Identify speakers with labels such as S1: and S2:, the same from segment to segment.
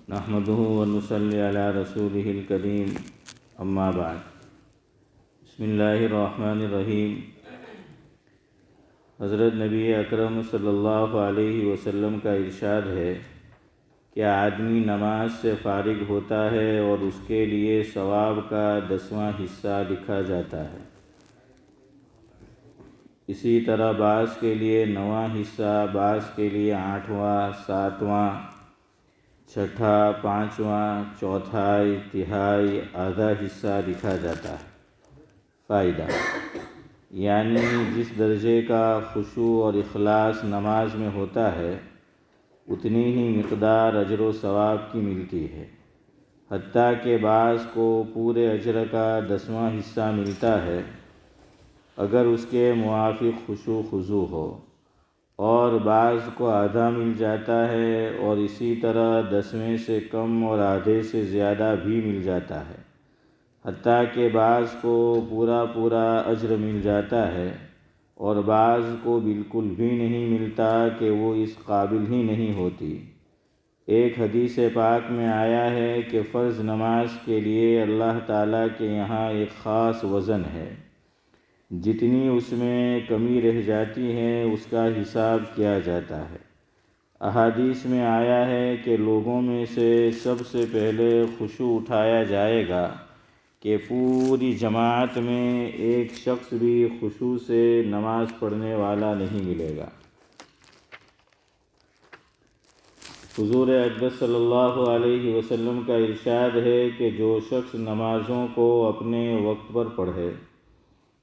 S1: نحمده ونصلي على رسوله الكريم اما بعد بسم اللہ الرحمن الرحیم۔ حضرت نبی اکرم صلی اللہ علیہ وسلم کا ارشاد ہے کہ آدمی نماز سے فارغ ہوتا ہے اور اس کے لیے ثواب کا 10واں حصہ لکھا جاتا ہے، اسی طرح بعض کے لیے 9واں حصہ، بعض کے لیے 8واں، 7واں، 6واں، 5واں، چوتھائی، تہائی، آدھا حصہ لکھا جاتا ہے۔ فائدہ یعنی جس درجے کا خشوع اور اخلاص نماز میں ہوتا ہے اتنی ہی مقدار اجر و ثواب کی ملتی ہے، حتیٰ کہ بعض کو پورے اجر کا 10واں حصہ ملتا ہے اگر اس کے موافق خشوع خضوع ہو، اور بعض کو آدھا مل جاتا ہے، اور اسی طرح 10ویں سے کم اور آدھے سے زیادہ بھی مل جاتا ہے، حتیٰ کہ بعض کو پورا اجر مل جاتا ہے اور بعض کو بالکل بھی نہیں ملتا کہ وہ اس قابل ہی نہیں ہوتی۔ ایک حدیث پاک میں آیا ہے کہ فرض نماز کے لیے اللہ تعالیٰ کے یہاں ایک خاص وزن ہے، جتنی اس میں کمی رہ جاتی ہے اس کا حساب کیا جاتا ہے۔ احادیث میں آیا ہے کہ لوگوں میں سے سب سے پہلے خشوع اٹھایا جائے گا کہ پوری جماعت میں ایک شخص بھی خشوع سے نماز پڑھنے والا نہیں ملے گا۔ حضور اقدس صلی اللہ علیہ وسلم کا ارشاد ہے کہ جو شخص نمازوں کو اپنے وقت پر پڑھے،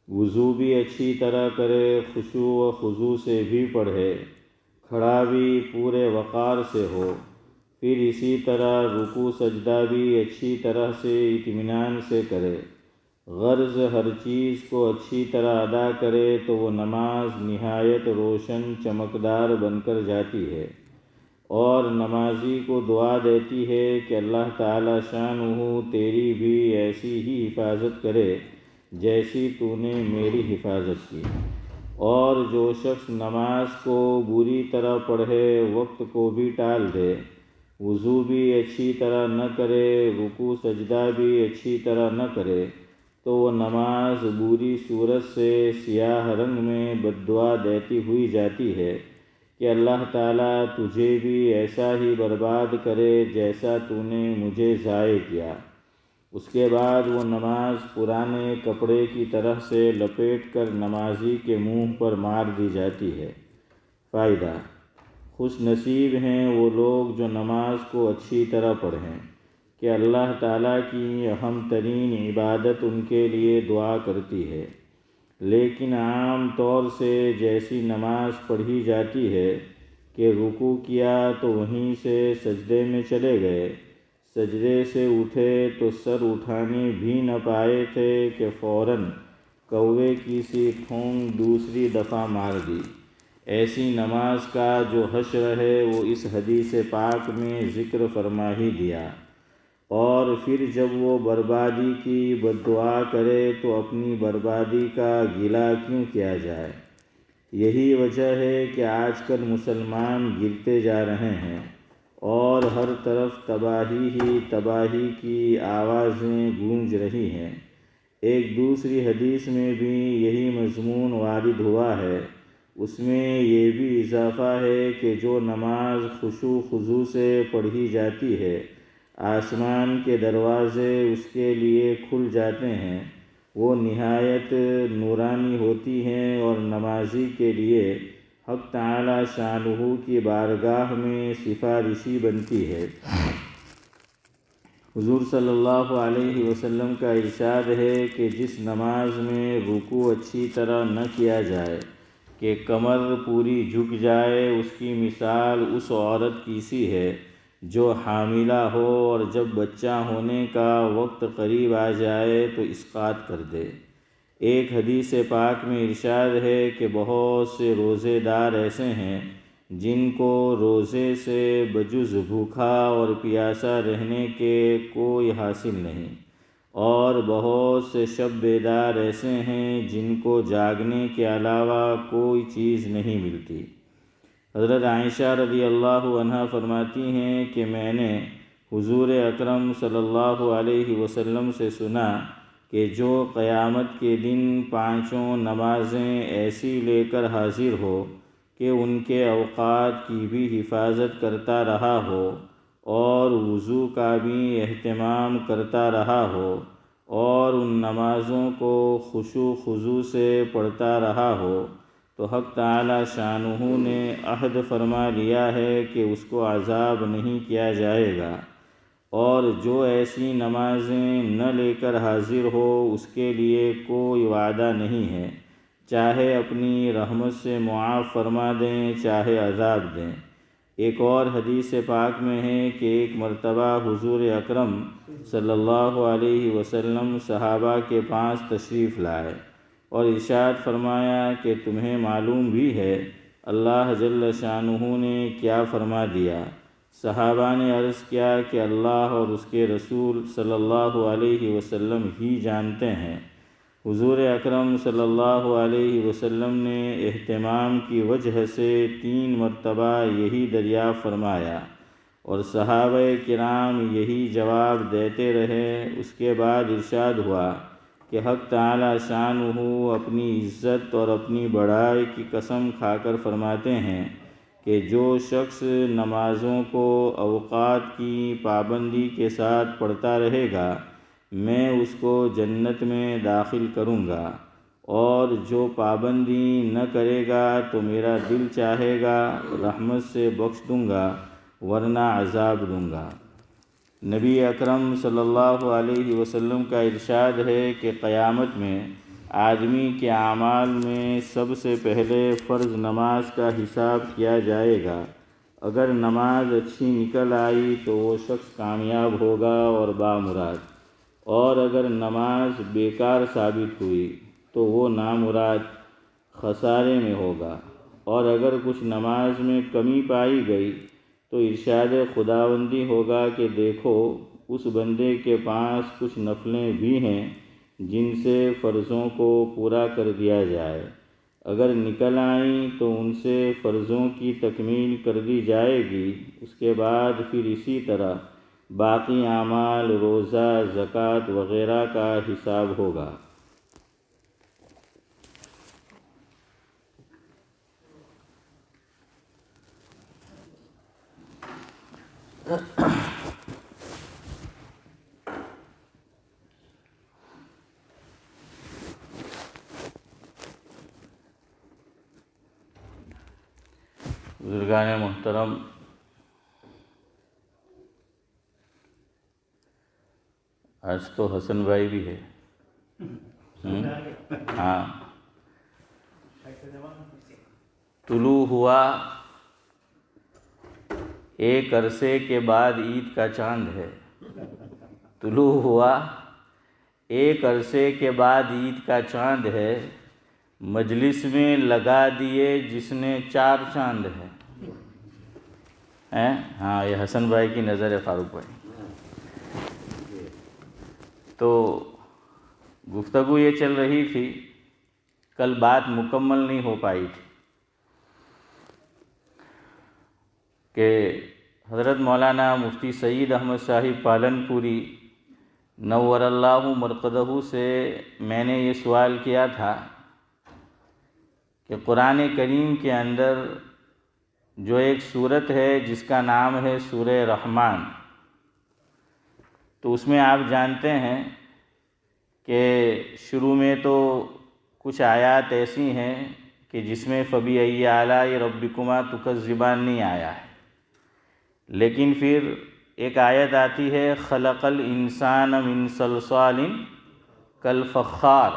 S1: وضو بھی اچھی طرح کرے، خشوع و خضوع سے بھی پڑھے، کھڑا بھی پورے وقار سے ہو، پھر اسی طرح رکوع سجدہ بھی اچھی طرح سے اطمینان سے کرے، غرض ہر چیز کو اچھی طرح ادا کرے، تو وہ نماز نہایت روشن چمکدار بن کر جاتی ہے، اور نمازی کو دعا دیتی ہے کہ اللہ تعالی شانہ تیری بھی ایسی ہی حفاظت کرے جیسی تو نے میری حفاظت کی۔ اور جو شخص نماز کو بری طرح پڑھے، وقت کو بھی ٹال دے، وضو بھی اچھی طرح نہ کرے، رکوع سجدہ بھی اچھی طرح نہ کرے، تو وہ نماز بری صورت سے سیاہ رنگ میں بد دعا دیتی ہوئی جاتی ہے کہ اللہ تعالیٰ تجھے بھی ایسا ہی برباد کرے جیسا تو نے مجھے ضائع کیا۔ اس کے بعد وہ نماز پرانے کپڑے کی طرح سے لپیٹ کر نمازی کے منہ پر مار دی جاتی ہے۔ فائدہ خوش نصیب ہیں وہ لوگ جو نماز کو اچھی طرح پڑھیں کہ اللہ تعالیٰ کی اہم ترین عبادت ان کے لیے دعا کرتی ہے۔ لیکن عام طور سے جیسی نماز پڑھی جاتی ہے کہ رکوع کیا تو وہیں سے سجدے میں چلے گئے، سجدے سے اٹھے تو سر اٹھانے بھی نہ پائے تھے کہ فوراً کوے کی سی ٹھونگ دوسری دفعہ مار دی، ایسی نماز کا جو حشر ہے وہ اس حدیث پاک میں ذکر فرما ہی دیا۔ اور پھر جب وہ بربادی کی بد دعا کرے تو اپنی بربادی کا گلہ کیوں کیا جائے؟ یہی وجہ ہے کہ آج کل مسلمان گرتے جا رہے ہیں اور ہر طرف تباہی ہی تباہی کی آوازیں گونج رہی ہیں۔ ایک دوسری حدیث میں بھی یہی مضمون وارد ہوا ہے، اس میں یہ بھی اضافہ ہے کہ جو نماز خشوع خضوع سے پڑھی جاتی ہے آسمان کے دروازے اس کے لیے کھل جاتے ہیں، وہ نہایت نورانی ہوتی ہیں اور نمازی کے لیے حق تعالی شانہ کی بارگاہ میں سفارشی بنتی ہے۔ حضور صلی اللہ علیہ وسلم کا ارشاد ہے کہ جس نماز میں رکوع اچھی طرح نہ کیا جائے کہ کمر پوری جھک جائے، اس کی مثال اس عورت کی سی ہے جو حاملہ ہو اور جب بچہ ہونے کا وقت قریب آ جائے تو اسقاط کر دے۔ ایک حدیث پاک میں ارشاد ہے کہ بہت سے روزے دار ایسے ہیں جن کو روزے سے بجز بھوکھا اور پیاسا رہنے کے کوئی حاصل نہیں، اور بہت سے شب بیدار ایسے ہیں جن کو جاگنے کے علاوہ کوئی چیز نہیں ملتی۔ حضرت عائشہ رضی اللہ عنہا فرماتی ہیں کہ میں نے حضور اکرم صلی اللہ علیہ وسلم سے سنا کہ جو قیامت کے دن 5 نمازیں ایسی لے کر حاضر ہو کہ ان کے اوقات کی بھی حفاظت کرتا رہا ہو اور وضو کا بھی اہتمام کرتا رہا ہو اور ان نمازوں کو خشوع خضوع سے پڑھتا رہا ہو، تو حق تعالی شانہ نے عہد فرما لیا ہے کہ اس کو عذاب نہیں کیا جائے گا، اور جو ایسی نمازیں نہ لے کر حاضر ہو اس کے لیے کوئی وعدہ نہیں ہے، چاہے اپنی رحمت سے معاف فرما دیں چاہے عذاب دیں۔ ایک اور حدیث پاک میں ہے کہ ایک مرتبہ حضور اکرم صلی اللہ علیہ وسلم صحابہ کے پاس تشریف لائے اور ارشاد فرمایا کہ تمہیں معلوم بھی ہے اللہ جل شانہ نے کیا فرما دیا؟ صحابہ نے عرض کیا کہ اللہ اور اس کے رسول صلی اللہ علیہ وسلم ہی جانتے ہیں۔ حضور اکرم صلی اللہ علیہ وسلم نے اہتمام کی وجہ سے 3 مرتبہ یہی دریافت فرمایا اور صحابہ کرام یہی جواب دیتے رہے۔ اس کے بعد ارشاد ہوا کہ حق تعالی شانہ اپنی عزت اور اپنی بڑائی کی قسم کھا کر فرماتے ہیں کہ جو شخص نمازوں کو اوقات کی پابندی کے ساتھ پڑھتا رہے گا میں اس کو جنت میں داخل کروں گا، اور جو پابندی نہ کرے گا تو میرا دل چاہے گا رحمت سے بخش دوں گا ورنہ عذاب دوں گا۔ نبی اکرم صلی اللہ علیہ وسلم کا ارشاد ہے کہ قیامت میں آدمی کے اعمال میں سب سے پہلے فرض نماز کا حساب کیا جائے گا۔ اگر نماز اچھی نکل آئی تو وہ شخص کامیاب ہوگا اور بامراد، اور اگر نماز بیکار ثابت ہوئی تو وہ نامراد خسارے میں ہوگا، اور اگر کچھ نماز میں کمی پائی گئی تو ارشاد خداوندی ہوگا کہ دیکھو اس بندے کے پاس کچھ نفلیں بھی ہیں جن سے فرضوں کو پورا کر دیا جائے۔ اگر نکل آئیں تو ان سے فرضوں کی تکمیل کر دی جائے گی، اس کے بعد پھر اسی طرح باقی اعمال روزہ زکوٰۃ وغیرہ کا حساب ہوگا۔ بزرگان محترم، آج تو حسن بھائی بھی ہے۔ ہاں، طلوع ہوا ایک عرصے کے بعد عید کا چاند ہے۔ طلوع ہوا ایک عرصے کے بعد عید کا چاند ہے، مجلس میں لگا دیے جس نے 4 چاند ہے۔ ہاں، یہ حسن بھائی کی نظر ہے، فاروق بھائی۔ تو گفتگو یہ چل رہی تھی، کل بات مکمل نہیں ہو پائی تھی کہ حضرت مولانا مفتی سعید احمد صاحب پالنپوری نور اللہ مرقدہ سے میں نے یہ سوال کیا تھا کہ قرآن کریم کے اندر جو ایک سورت ہے جس کا نام ہے سورہ رحمان، تو اس میں آپ جانتے ہیں کہ شروع میں تو کچھ آیات ایسی ہیں کہ جس میں فَبِأَيِّ آلَاءِ رَبِّكُمَا تُكَذِّبَانِ نہیں آیا ہے، لیکن پھر ایک آیت آتی ہے خَلَقَ الْإِنسَانَ مِنْ صَلْصَالٍ كَالْفَخَّارِ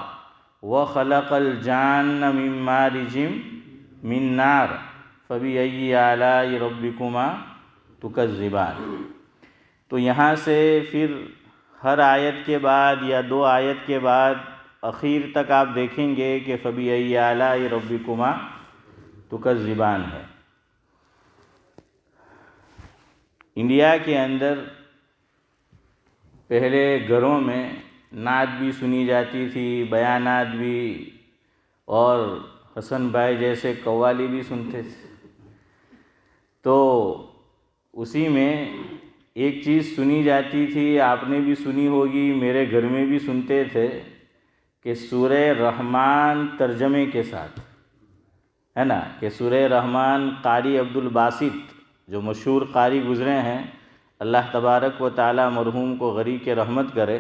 S1: وَخَلَقَ الْجَانَّ مِنْ مَارِجٍ مِنْ نَارٍ فَبِأَيِّ آلَاءِ رَبِّكُمَا تُكَذِّبَانِ۔ تو یہاں سے پھر ہر آیت کے بعد یا 2 آیت کے بعد اخیر تک آپ دیکھیں گے کہ فَبِأَيِّ آلَاءِ رَبِّكُمَا تُكَذِّبَانِ ہے۔ انڈیا کے اندر پہلے گھروں میں نعت بھی سنی جاتی تھی، بیانات بھی، اور حسن بھائی جیسے قوالی بھی سنتے تھے۔ تو اسی میں ایک چیز سنی جاتی تھی، آپ نے بھی سنی ہوگی، میرے گھر میں بھی سنتے تھے، کہ سورہ رحمان ترجمے کے ساتھ، ہے نا، کہ سورہ رحمان قاری عبدالباسط جو مشہور قاری گزرے ہیں، اللہ تبارک و تعالی مرحوم کو غریق رحمت کرے۔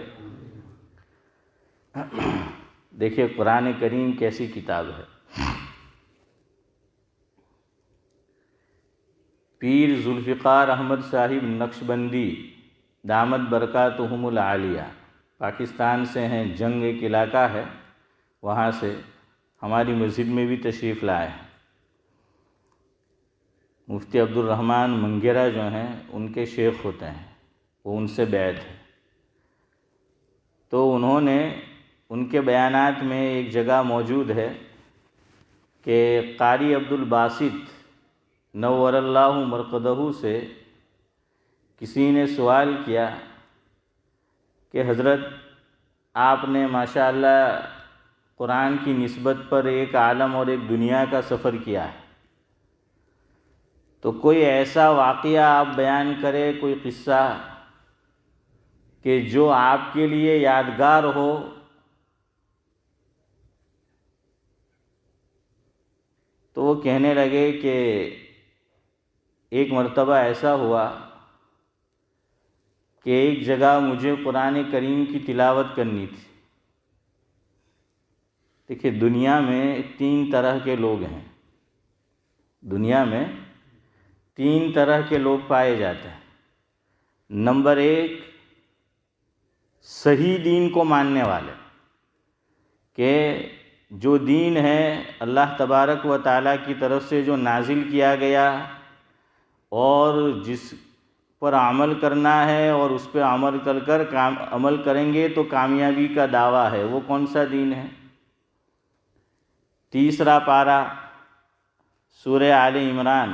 S1: دیکھیے قرآن کریم کیسی کتاب ہے۔ پیر ذوالفقار احمد صاحب نقشبندی دامت برکاتہم العالیہ پاکستان سے ہیں، جنگ ایک علاقہ ہے، وہاں سے ہماری مسجد میں بھی تشریف لائے ہیں۔ مفتی عبد الرحمن منگیرا جو ہیں ان کے شیخ ہوتے ہیں، وہ ان سے بیعت ہے۔ تو انہوں نے ان کے بیانات میں ایک جگہ موجود ہے کہ قاری عبدالباسط نور اللہ مرقدہ سے کسی نے سوال کیا کہ حضرت آپ نے ماشاءاللہ قرآن کی نسبت پر ایک عالم اور ایک دنیا کا سفر کیا ہے، تو کوئی ایسا واقعہ آپ بیان کرے، کوئی قصہ کہ جو آپ کے لیے یادگار ہو۔ تو وہ کہنے لگے کہ ایک مرتبہ ایسا ہوا کہ ایک جگہ مجھے قرآن کریم کی تلاوت کرنی تھی۔ دیکھیے دنیا میں 3 طرح کے لوگ ہیں، دنیا میں 3 طرح کے لوگ پائے جاتے ہیں۔ نمبر 1، صحیح دین کو ماننے والے، کہ جو دین ہے اللہ تبارک و تعالیٰ کی طرف سے جو نازل کیا گیا اور جس پر عمل کرنا ہے اور اس پہ عمل کریں گے تو کامیابی کا دعویٰ ہے، وہ کون سا دین ہے؟ تیسرا پارہ سورہ آل عمران،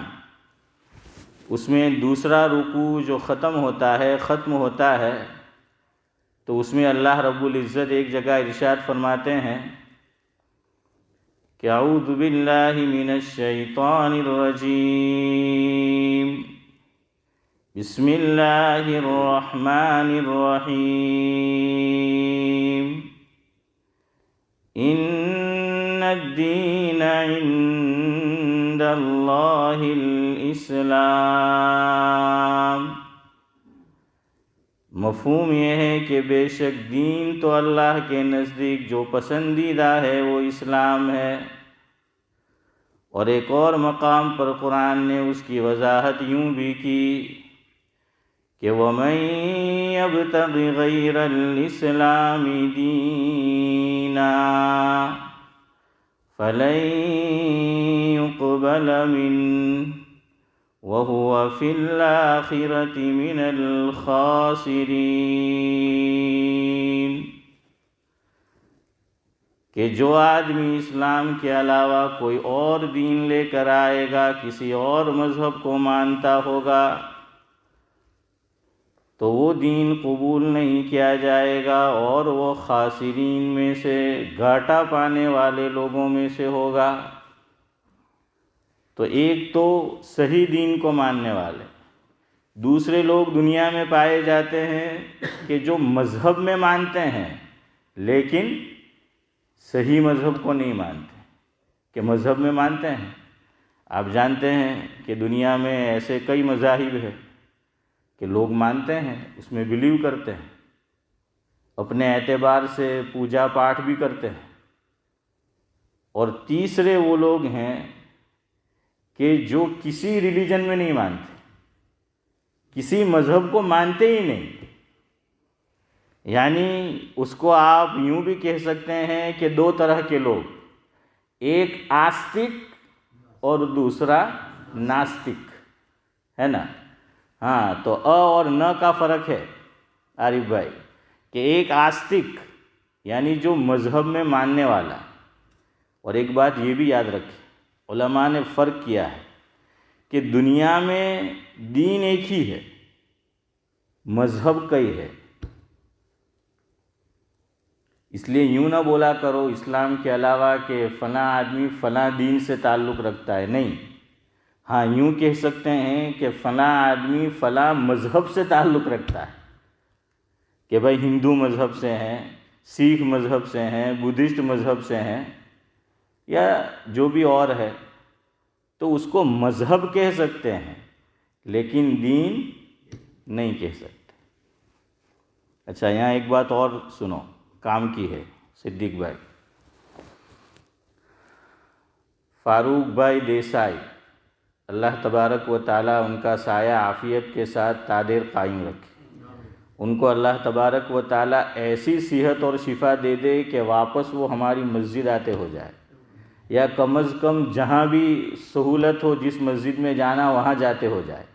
S1: اس میں دوسرا رکوع جو ختم ہوتا ہے تو اس میں اللہ رب العزت ایک جگہ ارشاد فرماتے ہیں کہ اعوذ باللہ من الشیطان الرجیم، بسم اللہ الرحمن الرحیم، ان الدین عند اللہ الاسلام۔ مفہوم یہ ہے کہ بے شک دین تو اللہ کے نزدیک جو پسندیدہ ہے وہ اسلام ہے۔ اور ایک اور مقام پر قرآن نے اس کی وضاحت یوں بھی کی کہ وَمَن يَبْتَغِ غَيْرَ الْإِسْلَامِ دِينًا فَلَن يُقْبَلَ مِنْهُ وَهُوَ فِي الْآخِرَةِ مِنَ الْخَاسِرِينَ، کہ جو آدمی اسلام کے علاوہ کوئی اور دین لے کر آئے گا، کسی اور مذہب کو مانتا ہوگا، تو وہ دین قبول نہیں کیا جائے گا اور وہ خاسرین میں سے، گھاٹا پانے والے لوگوں میں سے ہوگا۔ تو ایک تو صحیح دین کو ماننے والے، دوسرے لوگ دنیا میں پائے جاتے ہیں کہ جو مذہب میں مانتے ہیں لیکن صحیح مذہب کو نہیں مانتے، کہ مذہب میں مانتے ہیں۔ آپ جانتے ہیں کہ دنیا میں ایسے کئی مذاہب ہیں کہ لوگ مانتے ہیں، اس میں بلیو کرتے ہیں، اپنے اعتبار سے پوجا پاٹ بھی کرتے ہیں۔ اور تیسرے وہ لوگ ہیں کہ جو کسی ریلیجن میں نہیں مانتے، کسی مذہب کو مانتے ہی نہیں، یعنی اس کو آپ یوں بھی کہہ سکتے ہیں کہ 2 طرح کے لوگ، ایک آستک اور دوسرا ناستک، ہے نا۔ ہاں، تو اور ن کا فرق ہے عارف بھائی، کہ ایک آستک یعنی جو مذہب میں ماننے والا، اور ایک بات یہ بھی یاد رکھیں، علماء نے فرق کیا ہے کہ دنیا میں دین ایک ہی ہے، مذہب کئی ہے۔ اس لیے یوں نہ بولا کرو اسلام کے علاوہ کہ فلاں آدمی فلاں دین سے تعلق رکھتا ہے، نہیں، ہاں یوں کہہ سکتے ہیں کہ فلاں آدمی فلاں مذہب سے تعلق رکھتا ہے، کہ بھائی ہندو مذہب سے ہیں، سکھ مذہب سے ہیں، بدھسٹ مذہب سے ہیں، یا جو بھی اور ہے، تو اس کو مذہب کہہ سکتے ہیں لیکن دین نہیں کہہ سکتے۔ اچھا یہاں ایک بات اور سنو، کام کی ہے صدیق بھائی۔ فاروق بھائی دیسائی، اللہ تبارک و تعالیٰ ان کا سایہ عافیت کے ساتھ تادیر قائم رکھے، ان کو اللہ تبارک و تعالیٰ ایسی صحت اور شفا دے دے کہ واپس وہ ہماری مسجد آتے ہو جائے، یا کم از کم جہاں بھی سہولت ہو جس مسجد میں جانا وہاں جاتے ہو جائے۔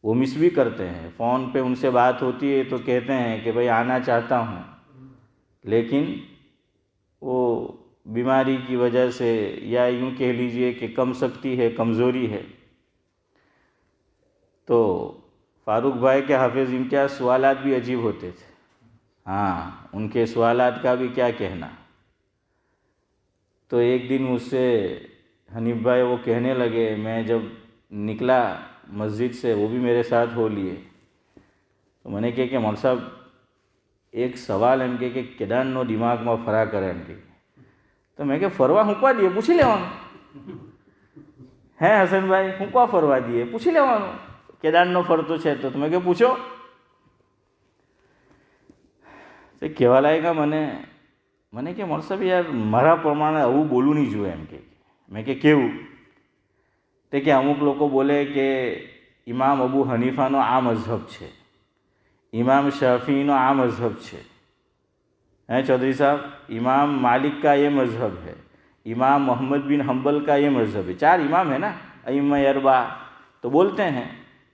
S1: وہ مس بھی کرتے ہیں، فون پہ ان سے بات ہوتی ہے تو کہتے ہیں کہ بھائی آنا چاہتا ہوں، لیکن وہ بیماری کی وجہ سے، یا یوں کہہ لیجئے کہ کم سکتی ہے، کمزوری ہے۔ تو فاروق بھائی کے حافظ امتیاز سوالات بھی عجیب ہوتے تھے، ہاں ان کے سوالات کا بھی کیا کہنا۔ تو ایک دن مجھ سے حنیف بھائی وہ کہنے لگے، میں جب نکلا مسجد سے، وہ بھی میرے ساتھ ہو لیے، تو میں نے کہا کہ مول صاحب ایک سوال ان کے کہ کدان نو دماغ میں فرا کرے ان کے، تو میں کہ فروا ہوں دیے پوچھی لیوانو ہے حسن بھائی، ہوں فروا دیے پوچھی لیوانو کدان نو فرتو છે તો તમે કે પૂછો તો કહેવા લાગ્યા મને કે મળ સાહેબ યાર મારા પ્રમાણે આવું બોલવું નહીં જોઈએ એમ કે મેં કે કેવું તે કે અમુક લોકો બોલે કે ઇમામ અબુ હનીફાનો આ મઝહબ છે, ઇમામ શાફીનો આ મઝહબ છે, ہیں چودھری صاحب امام مالک کا یہ مذہب ہے، امام محمد بن حنبل کا یہ مذہب ہے، 4 امام ہے نا ائمہ اربعہ، تو بولتے ہیں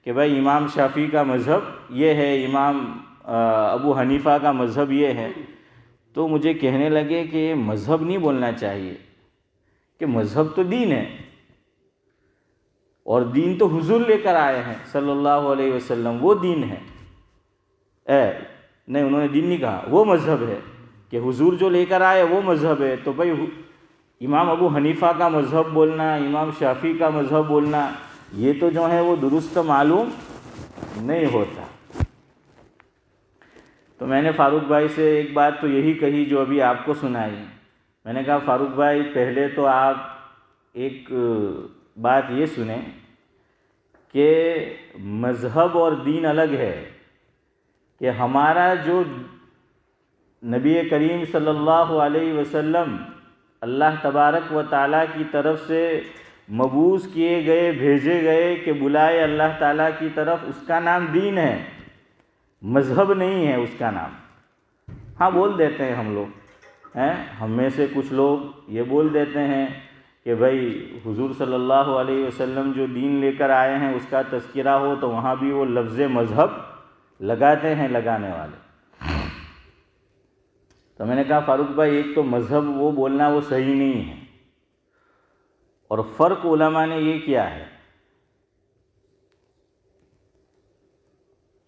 S1: کہ بھائی امام شافعی کا مذہب یہ ہے، امام ابو حنیفہ کا مذہب یہ ہے۔ تو مجھے کہنے لگے کہ یہ مذہب نہیں بولنا چاہیے، کہ مذہب تو دین ہے، اور دین تو حضور لے کر آئے ہیں صلی اللہ علیہ وسلم، وہ دین ہے۔ نہیں انہوں نے دین نہیں کہا، وہ مذہب ہے کہ حضور جو لے کر آئے وہ مذہب ہے۔ تو بھائی امام ابو حنیفہ کا مذہب بولنا، امام شافعی کا مذہب بولنا، یہ تو جو ہے وہ درست معلوم نہیں ہوتا۔ تو میں نے فاروق بھائی سے ایک بات تو یہی کہی جو ابھی آپ کو سنائی، میں نے کہا فاروق بھائی پہلے تو آپ ایک بات یہ سنیں کہ مذہب اور دین الگ ہے، کہ ہمارا جو نبی کریم صلی اللہ علیہ وسلم اللہ تبارک و تعالیٰ کی طرف سے مبعوث کیے گئے، بھیجے گئے کہ بلائے اللہ تعالیٰ کی طرف، اس کا نام دین ہے، مذہب نہیں ہے اس کا نام۔ ہاں بول دیتے ہیں ہم لوگ، ہم میں سے کچھ لوگ یہ بول دیتے ہیں کہ بھائی حضور صلی اللہ علیہ وسلم جو دین لے کر آئے ہیں اس کا تذکرہ ہو تو وہاں بھی وہ لفظ مذہب لگاتے ہیں لگانے والے۔ تو میں نے کہا فاروق بھائی ایک تو مذہب وہ بولنا وہ صحیح نہیں ہے، اور فرق علماء نے یہ کیا ہے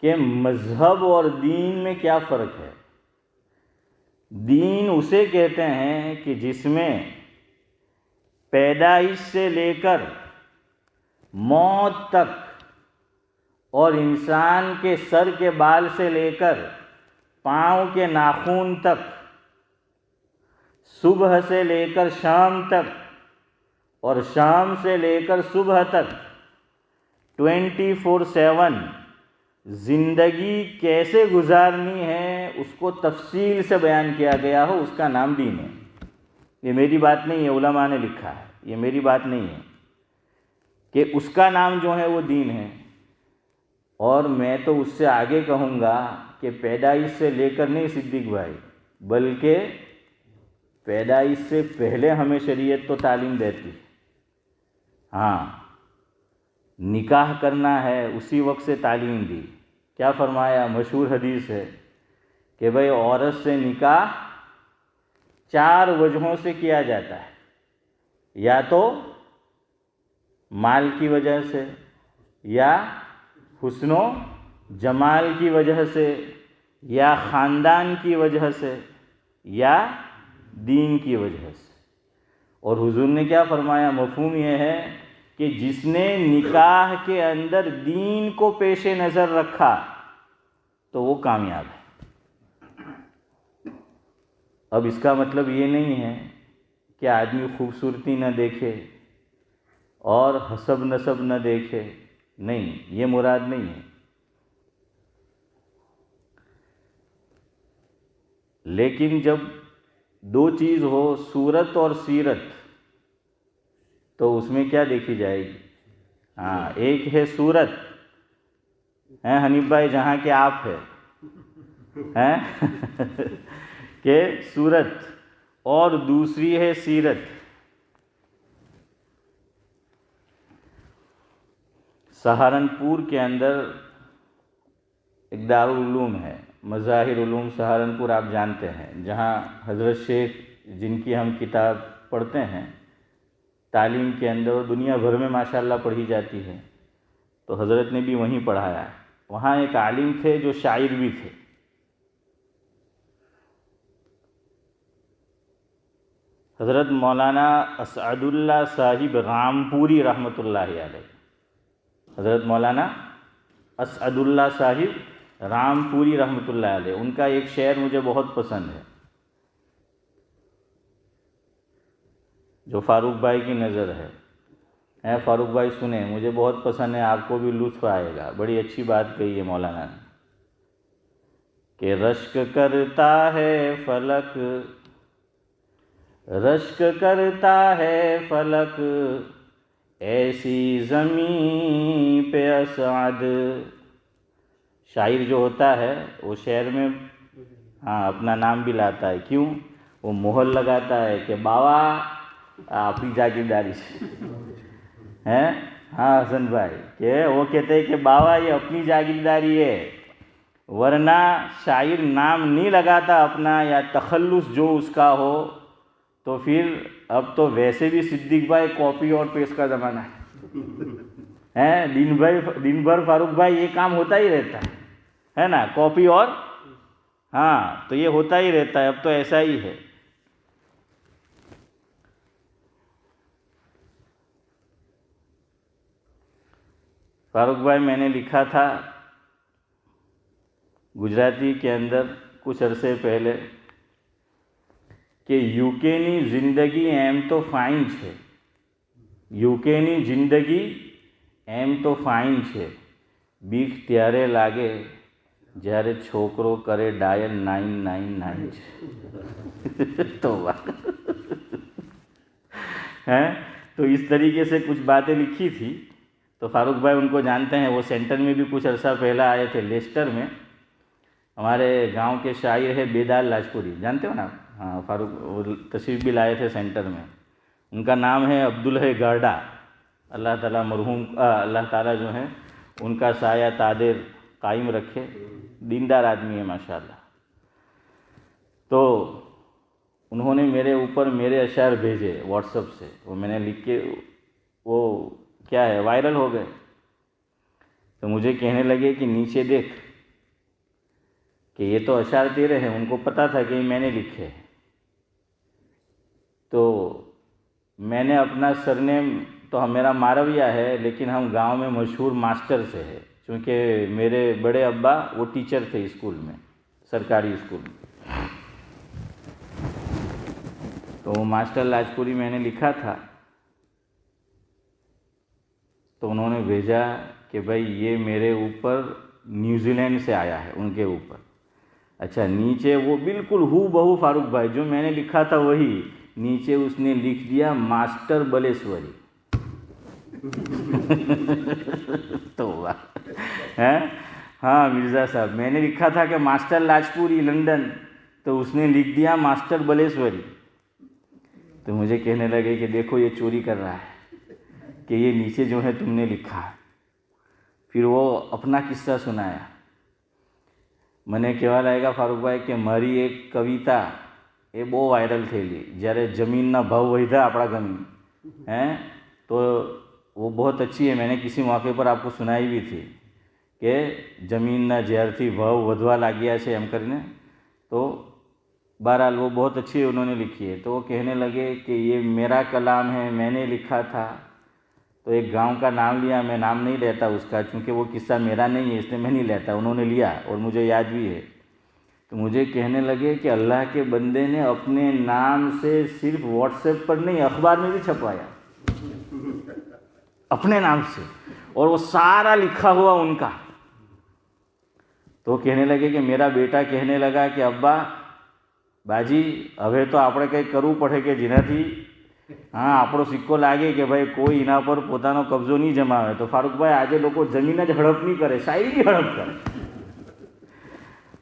S1: کہ مذہب اور دین میں کیا فرق ہے۔ دین اسے کہتے ہیں کہ جس میں پیدائش سے لے کر موت تک، اور انسان کے سر کے بال سے لے کر پاؤں کے ناخن تک، صبح سے لے کر شام تک اور شام سے لے کر صبح تک 24/7 زندگی کیسے گزارنی ہے اس کو تفصیل سے بیان کیا گیا ہو، اس کا نام دین ہے۔ یہ میری بات نہیں ہے، علماء نے لکھا ہے، یہ میری بات نہیں ہے کہ اس کا نام جو ہے وہ دین ہے۔ اور میں تو اس سے آگے کہوں گا کہ پیدائش سے لے کر نہیں صدیق بھائی، بلکہ پیدائش سے پہلے ہمیں شریعت تو تعلیم دیتی، ہاں نکاح کرنا ہے اسی وقت سے تعلیم دی۔ کیا فرمایا؟ مشہور حدیث ہے کہ بھئی عورت سے نکاح 4 وجہوں سے کیا جاتا ہے، یا تو مال کی وجہ سے، یا حسن و جمال کی وجہ سے، یا خاندان کی وجہ سے، یا دین کی وجہ سے۔ اور حضور نے کیا فرمایا؟ مفہوم یہ ہے کہ جس نے نکاح کے اندر دین کو پیش نظر رکھا تو وہ کامیاب ہے۔ اب اس کا مطلب یہ نہیں ہے کہ آدمی خوبصورتی نہ دیکھے اور حسب نسب نہ دیکھے، نہیں، یہ مراد نہیں ہے۔ لیکن جب دو چیز ہو، صورت اور سیرت، تو اس میں کیا دیکھی جائے گی؟ ہاں، ایک ہے صورت، ہیں حنیف بھائی جہاں کے آپ ہیں کہ صورت، اور دوسری ہے سیرت۔ سہارنپور کے اندر ایک دارالعلوم ہے، مظاہر علوم سہارنپور، آپ جانتے ہیں، جہاں حضرت شیخ جن کی ہم کتاب پڑھتے ہیں تعلیم کے اندر، اور دنیا بھر میں ماشاءاللہ پڑھی جاتی ہے، تو حضرت نے بھی وہیں پڑھایا ہے۔ وہاں ایک عالم تھے جو شاعر بھی تھے، حضرت مولانا اسعد اللہ صاحب رامپوری رحمۃ اللہ علیہ۔ حضرت مولانا اسعد اللہ صاحب رامپوری رحمۃ اللہ علیہ، ان کا ایک شعر مجھے بہت پسند ہے، جو فاروق بھائی کی نظر ہے۔ اے فاروق بھائی سنیں، مجھے بہت پسند ہے، آپ کو بھی لطف آئے گا، بڑی اچھی بات کہی ہے مولانا نے، کہ رشک کرتا ہے فلک، رشک کرتا ہے فلک، ایسی زمین پہ اسعد۔ شاعر جو ہوتا ہے وہ شعر میں اپنا نام بھی لاتا ہے، کیوں؟ وہ مہر لگاتا ہے کہ بابا اپنی جاگیرداری سے ہیں، ہاں حسن بھائی، کہ وہ کہتے ہیں کہ بابا یہ اپنی جاگیرداری ہے، ورنہ شاعر نام نہیں لگاتا اپنا یا تخلص جو اس کا ہو، تو پھر اب تو ویسے بھی صدیق بھائی کاپی اور پیسٹ کا زمانہ ہے، دن بھر فاروق بھائی یہ کام ہوتا ہی رہتا ہے نا، کاپی اور تو یہ ہوتا ہی رہتا ہے، اب تو ایسا ہی ہے۔ فاروق بھائی، میں نے لکھا تھا گجراتی کے اندر کچھ عرصے پہلے کہ یوکینی زندگی ایم تو فائن છે، યુકેની જિંદગી એમ તો ફાઇન છે، બીક ત્યારે લાગે જ્યારે છોકરો કરે ડાયલ 999 છે۔ تو تو اس طریقے سے کچھ باتیں لکھی تھی، تو فاروق بھائی ان کو جانتے ہیں، وہ سینٹر میں بھی کچھ عرصہ پہلا آئے تھے، لیسٹر میں۔ ہمارے گاؤں کے شاعر ہے بیدال لاجپوری، جانتے ہو نا؟ ہاں، فاروق وہ تشریف بھی لائے تھے سینٹر میں۔ ان کا نام ہے عبدالحی گارڈا، اللہ تعالیٰ مرحوم اللہ تعالیٰ جو ہے ان کا سایہ تادر قائم رکھے، دیندار آدمی ہے ماشاءاللہ۔ تو انہوں نے میرے اوپر میرے اشعار بھیجے واٹس ایپ سے، وہ میں نے لکھ کے، وہ کیا ہے، وائرل ہو گئے۔ تو مجھے کہنے لگے کہ نیچے دیکھ کہ یہ تو اشعار تیرے ہیں، ان کو پتہ تھا کہ میں نے لکھے۔ تو میں نے اپنا سرنیم تو میرا مارویہ ہے، لیکن ہم گاؤں میں مشہور ماسٹر سے ہے، چونکہ میرے بڑے ابا وہ ٹیچر تھے اسکول میں، سرکاری اسکول میں۔ تو وہ ماسٹر لاجپوری میں نے لکھا تھا، تو انہوں نے بھیجا کہ بھائی یہ میرے اوپر نیوزی لینڈ سے آیا ہے، ان کے اوپر۔ اچھا، نیچے وہ بالکل ہو بہو فاروق بھائی جو میں نے لکھا تھا وہی، نیچے اس نے لکھ دیا ماسٹر بلیسوری۔ تو ہاں مرزا صاحب، میں نے لکھا تھا کہ ماسٹر لاجپوری لندن، تو اس نے لکھ دیا ماسٹر بلیسوری۔ تو مجھے کہنے لگے کہ دیکھو یہ چوری کر رہا ہے، کہ یہ نیچے جو ہے تم نے لکھا۔ پھر وہ اپنا قصہ سنایا۔ મને કહેવા લાગ્યા ફારૂક ભાઈ કે મારી એક કવિતા એ બહુ વાયરલ થયેલી જ્યારે જમીનના ભાવ વધ્યા આપણા ગામની તો وہ بہت اچھی ہے، میں نے کسی موقع پر آپ کو سنائی بھی تھی کہ જમીનના જ્યારથી ભાવ વધવા લાગ્યા છે એમ કરીને، تو بہرحال وہ بہت اچھی انہوں نے لکھی ہے۔ تو وہ کہنے لگے کہ یہ میرا کلام ہے، میں نے لکھا تھا۔ تو ایک گاؤں کا نام لیا، میں نام نہیں لیتا اس کا چونکہ وہ قصہ میرا نہیں ہے، اس لیے میں نہیں لیتا، انہوں نے لیا اور مجھے یاد بھی ہے. تو مجھے کہنے لگے کہ اللہ کے بندے نے اپنے نام سے صرف واٹس ایپ پر نہیں، اخبار میں بھی چھپوایا اپنے نام سے، اور وہ سارا لکھا ہوا ان کا. تو کہنے لگے کہ میرا بیٹا کہنے لگا کہ ابا બાજી હવે તો આપણે કંઈક કરવું પડે કે જેનાથી આપણો સિક્કો લાગે કે ભાઈ કોઈ એના પર પોતાનો કબજો નહીં જમાવે. તો ફારૂકભાઈ આજે લોકો જમીન જ હડપ નહીં કરે, શાયરી હડપ કરે.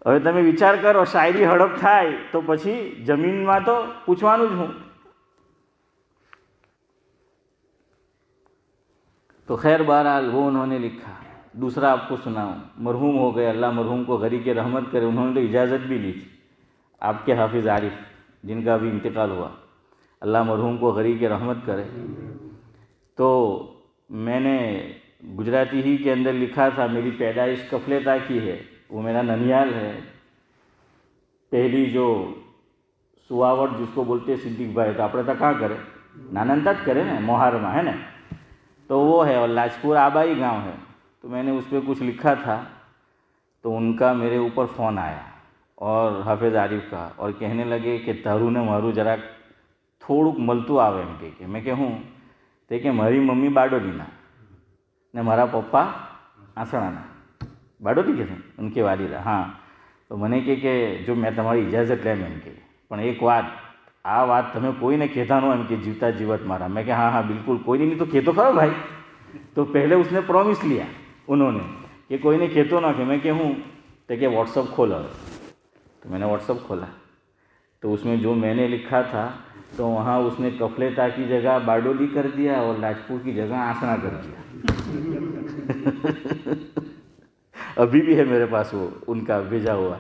S1: હવે તમે વિચાર કરો, શાયરી હડપ થાય તો પછી જમીનમાં તો પૂછવાનું જ હું. تو خیر بہرحال وہ انہوں نے لکھا. دوسرا آپ کو سناؤں. مرحوم ہو گئے، اللہ مرحوم کو غریق رحمت کرے. انہوں نے تو اجازت بھی لی تھی، آپ کے حافظ عارف جن کا بھی انتقال ہوا، اللہ مرحوم کو غریق رحمت کرے. تو میں نے گجراتی ہی کے اندر لکھا تھا، میری پیدائش کفلتا کی ہے، وہ میرا ننیال ہے. پہلی جو سواوٹ جس کو بولتے ہیں صدیق بھائی، تو આપણે તો کہاں کرے، نانندہ જ کرے نا، موہارما ہے نا، تو وہ ہے. اور لاجپور آبائی گاؤں ہے. تو میں نے اس پہ کچھ لکھا تھا، تو ان کا میرے اوپر فون آیا اور حافظ عارف کا، اور کہنے لگے کہ તારું ને મારું જરાક થોડુંક મળતું આવે એમ કે મેં કે હું તે કે મારી મમ્મી બારડોલીના ને મારા પપ્પા આસણાના. બારડોલી કે છે ઉનકે વાલીદા. હા. તો મને કે જો મેં તમારી ઇજાઝત લેમ એમ કે, પણ એક વાત, આ વાત તમે કોઈને કહેતા ન એમ કે જીવતા જીવત મારા. મેં کہ ہاں بالکل کوئی نہیں. تو کہتو کھرو بھائی. تو پہلے اس نے پرومس لیا انہوں نے کہ کوئی نے کہتو نہ کہ میں کہ ہوں. تو کہ واٹس ایپ کھولا. تو میں نے واٹس ایپ کھولا، تو اس میں جو میں نے لکھا تھا تو وہاں اس نے کفلتا کی جگہ بارڈولی کر دیا اور لاجپور کی جگہ آسنا کر دیا. ابھی بھی ہے میرے پاس وہ ان کا بھیجا ہوا.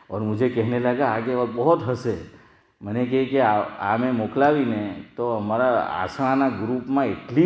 S1: اور مجھے کہنے لگا آگے، اور بہت ہنسے. મને કહે કે આ મેં મોકલાવીને તો અમારા આસણાના ગ્રુપમાં એટલી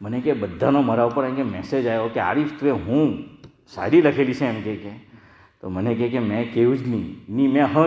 S1: મને કે બધાનો મારા ઉપર એમ કે મેસેજ આવ્યો કે આરીફ તું હું શાયરી લખેલી છે એમ કે. તો મને કે મેં કેવું જ નહીં, મેં હા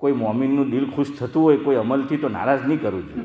S1: કોઈ મોમિનનું દિલ ખુશ થતું હોય કોઈ અમલથી તો નારાજ નહીં કરવું જોઈએ.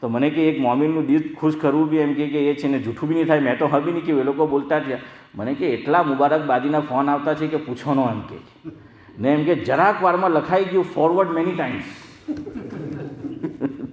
S1: તો મને કે એક મોમિનનું દિલ ખુશ કરવું બી એમ કે એ છે ને જૂઠું બી નહીં થાય. મેં તો હા બી નહીં કહ્યું, એ લોકો બોલતા થયા. મને કે એટલા મુબારકબાદીના ફોન આવતા છે કે પૂછોનો એમ કે ને એમ કે જરાક વારમાં લખાઈ ગયું ફોરવર્ડ મેની ટાઈમ્સ.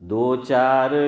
S1: 2-4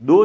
S1: 2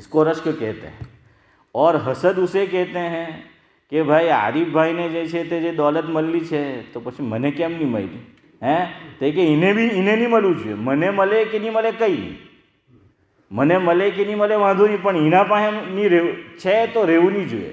S1: اس کو رشک کہتے ہیں. اور حسد اسے کہتے ہیں کہ ભાઈ આરીફ ભાઈને જે છે તે જે દોલત મળી છે તો પછી મને કેમ નહીં મળી, તે કે એને નહીં મળવું જોઈએ, મને મળે કે નહીં મળે કંઈ નહીં, મને મળે કે નહીં મળે વાંધો નહીં, પણ એના પાસે નહીં રહેવું છે તો રહેવું નહીં જોઈએ,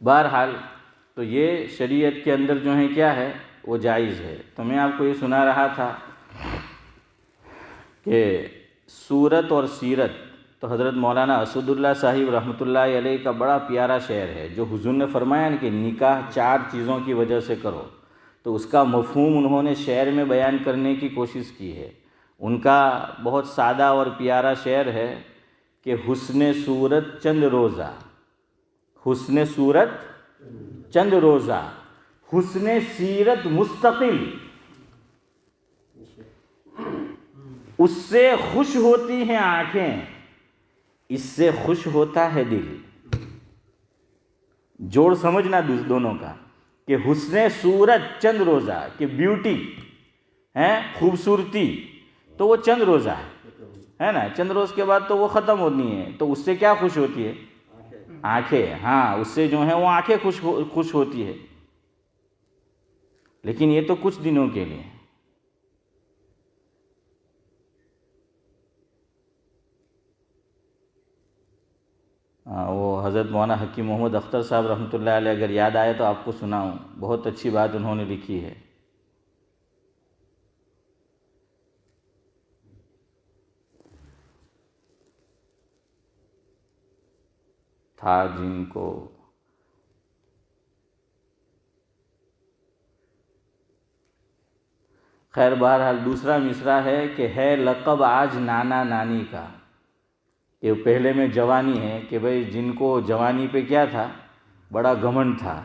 S1: بہرحال تو یہ شریعت کے اندر جو ہے کیا ہے وہ جائز ہے. تو میں آپ کو یہ سنا رہا تھا کہ سورت اور سیرت تو حضرت مولانا اسد اللہ صاحب رحمۃ اللہ علیہ کا بڑا پیارا شعر ہے، جو حضور نے فرمایا نا کہ نکاح 4 چیزوں کی وجہ سے کرو، تو اس کا مفہوم انہوں نے شعر میں بیان کرنے کی کوشش کی ہے. ان کا بہت سادہ اور پیارا شعر ہے کہ حسن صورت چند روزہ، حسن صورت چند روزہ، حسن سیرت مستقل، اس سے خوش ہوتی ہیں آنکھیں، اس سے خوش ہوتا ہے دل. جوڑ سمجھنا دونوں کا کہ حسن صورت چند روزہ، کہ بیوٹی ہے خوبصورتی تو وہ چند روزہ ہے نا، چند روز کے بعد تو وہ ختم ہونی ہے. تو اس سے کیا خوش ہوتی ہے؟ آنکھیں. ہاں اس سے جو ہیں وہ آنکھیں خوش ہوتی ہے، لیکن یہ تو کچھ دنوں کے لیے. وہ حضرت مولانا حکیم محمد اختر صاحب رحمۃ اللہ علیہ اگر یاد آئے تو آپ کو سناؤں، بہت اچھی بات انہوں نے لکھی ہے. تھا جن کو خیر. بہرحال دوسرا مصرع ہے کہ ہے لقب آج نانا نانی کا، کہ پہلے میں جوانی ہے کہ بھئی جن کو جوانی پہ کیا تھا، بڑا گھمنڈ تھا،